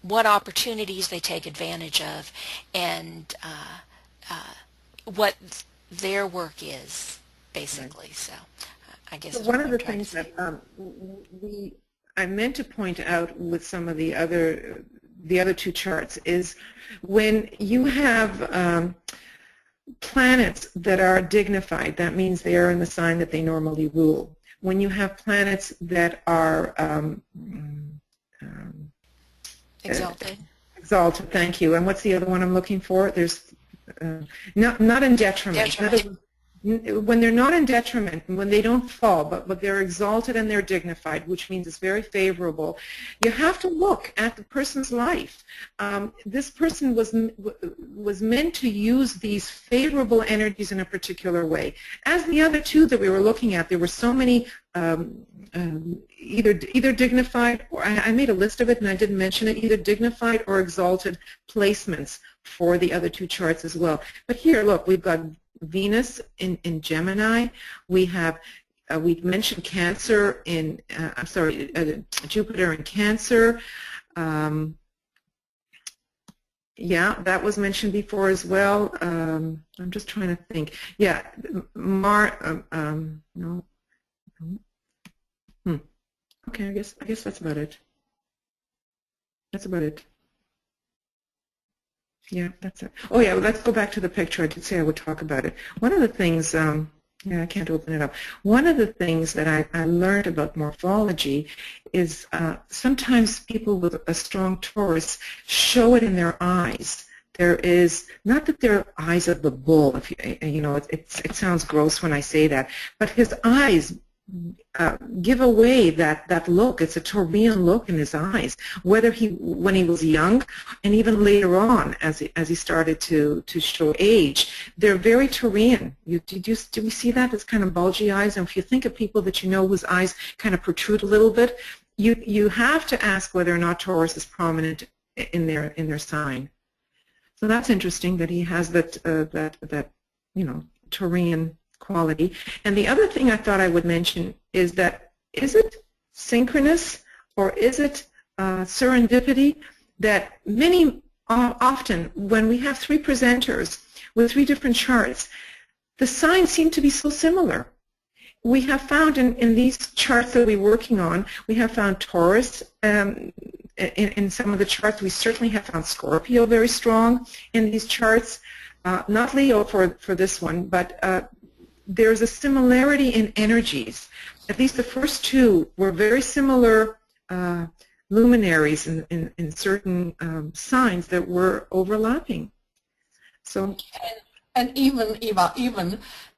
A: what opportunities they take advantage of, and what their work is, basically. Right. So I guess
C: So one of the things that I meant to point out with some of the other two charts is when you have planets that are dignified, that means they are in the sign that they normally rule. When you have planets that are
A: Exalted.
C: exalted, thank you. And what's the other one I'm looking for? There's not in detriment.
A: Detriment.
C: When they're not in detriment, when they don't fall, but they're exalted and they're dignified, which means it's very favorable, you have to look at the person's life. This person was meant to use these favorable energies in a particular way. As the other two that we were looking at, there were so many either dignified, or I made a list of it and I didn't mention it, either dignified or exalted placements for the other two charts as well. But here, look, we've got Venus in Gemini. We have we mentioned Cancer in I'm sorry, Jupiter in Cancer. Yeah, that was mentioned before as well. I'm just trying to think. Yeah, no. Okay, I guess that's about it. That's about it. Yeah, that's it. Oh yeah, well, let's go back to the picture. I did say I would talk about it. One of the things, yeah, I can't open it up. One of the things that I learned about morphology is sometimes people with a strong Taurus show it in their eyes. There is, not that they're eyes of the bull, if you know, it sounds gross when I say that, but his eyes give away that look. It's a Taurian look in his eyes, whether when he was young and even later on as he started to show age. They're very Taurian. Do we see that? It's kind of bulgy eyes. And if you think of people that you know whose eyes kind of protrude a little bit, you have to ask whether or not Taurus is prominent in their sign. So that's interesting that he has that you know, Taurian quality. And the other thing I thought I would mention is that, is it synchronous or is it serendipity that often when we have three presenters with three different charts, the signs seem to be so similar. We have found in these charts that we're working on, we have found Taurus in some of the charts. We certainly have found Scorpio very strong in these charts. Not Leo for this one, but there's a similarity in energies. At least the first two were very similar luminaries in certain signs that were overlapping. So,
B: and even Eva,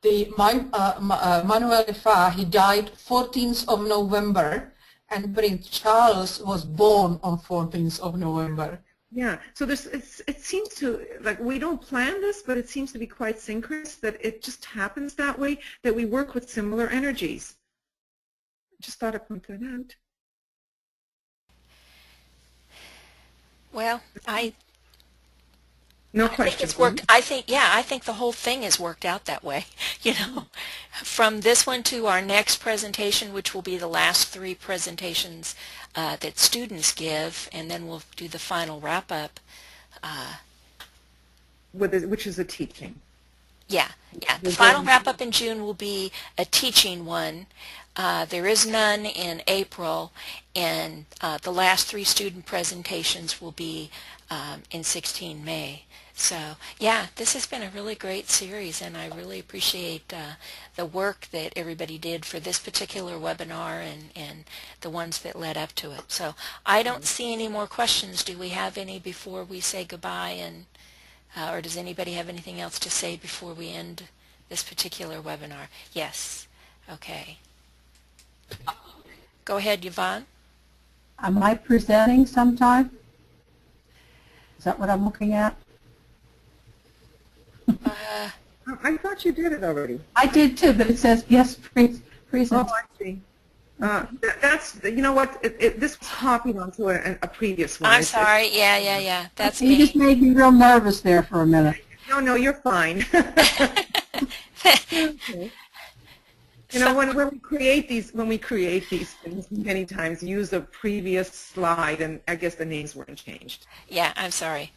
B: the Manuel, he died 14th of November, and Prince Charles was born on 14th of November.
C: Yeah, so it seems to, like, we don't plan this, but it seems to be quite synchronous, that it just happens that way, that we work with similar energies. Just thought I'd point that out.
A: Well,
C: No
A: I think
C: question.
A: it's worked. I think the whole thing has worked out that way. You know, from this one to our next presentation, which will be the last three presentations that students give, and then we'll do the final wrap-up.
C: Which is a teaching.
A: Yeah. The final wrap-up in June will be a teaching one. There is none in April, and the last three student presentations will be in 16 May. So, yeah, this has been a really great series, and I really appreciate the work that everybody did for this particular webinar and the ones that led up to it. So I don't see any more questions. Do we have any before we say goodbye? And or does anybody have anything else to say before we end this particular webinar? Yes. Okay. Go ahead, Yvonne.
E: Am I presenting sometime? Is that what I'm looking at?
C: I thought you did it already.
E: I did too, but it says yes, present.
C: Oh, I see. That's, you know what, this was copied onto a previous one.
A: I'm sorry. Yeah. That's
E: You
A: me.
E: just made me real nervous there for a minute.
C: No, you're fine. Okay. You know, when we create these things, many times use a previous slide, and I guess the names weren't changed.
A: Yeah, I'm sorry.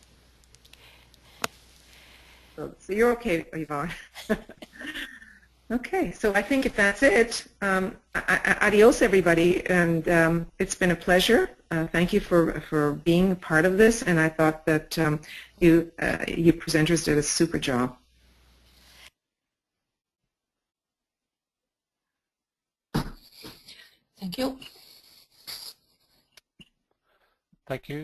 C: So you're okay, Yvonne. Okay, so I think if that's it, adios, everybody, and it's been a pleasure. Thank you for being a part of this, and I thought that you presenters did a super job.
B: Thank you.
D: Thank you.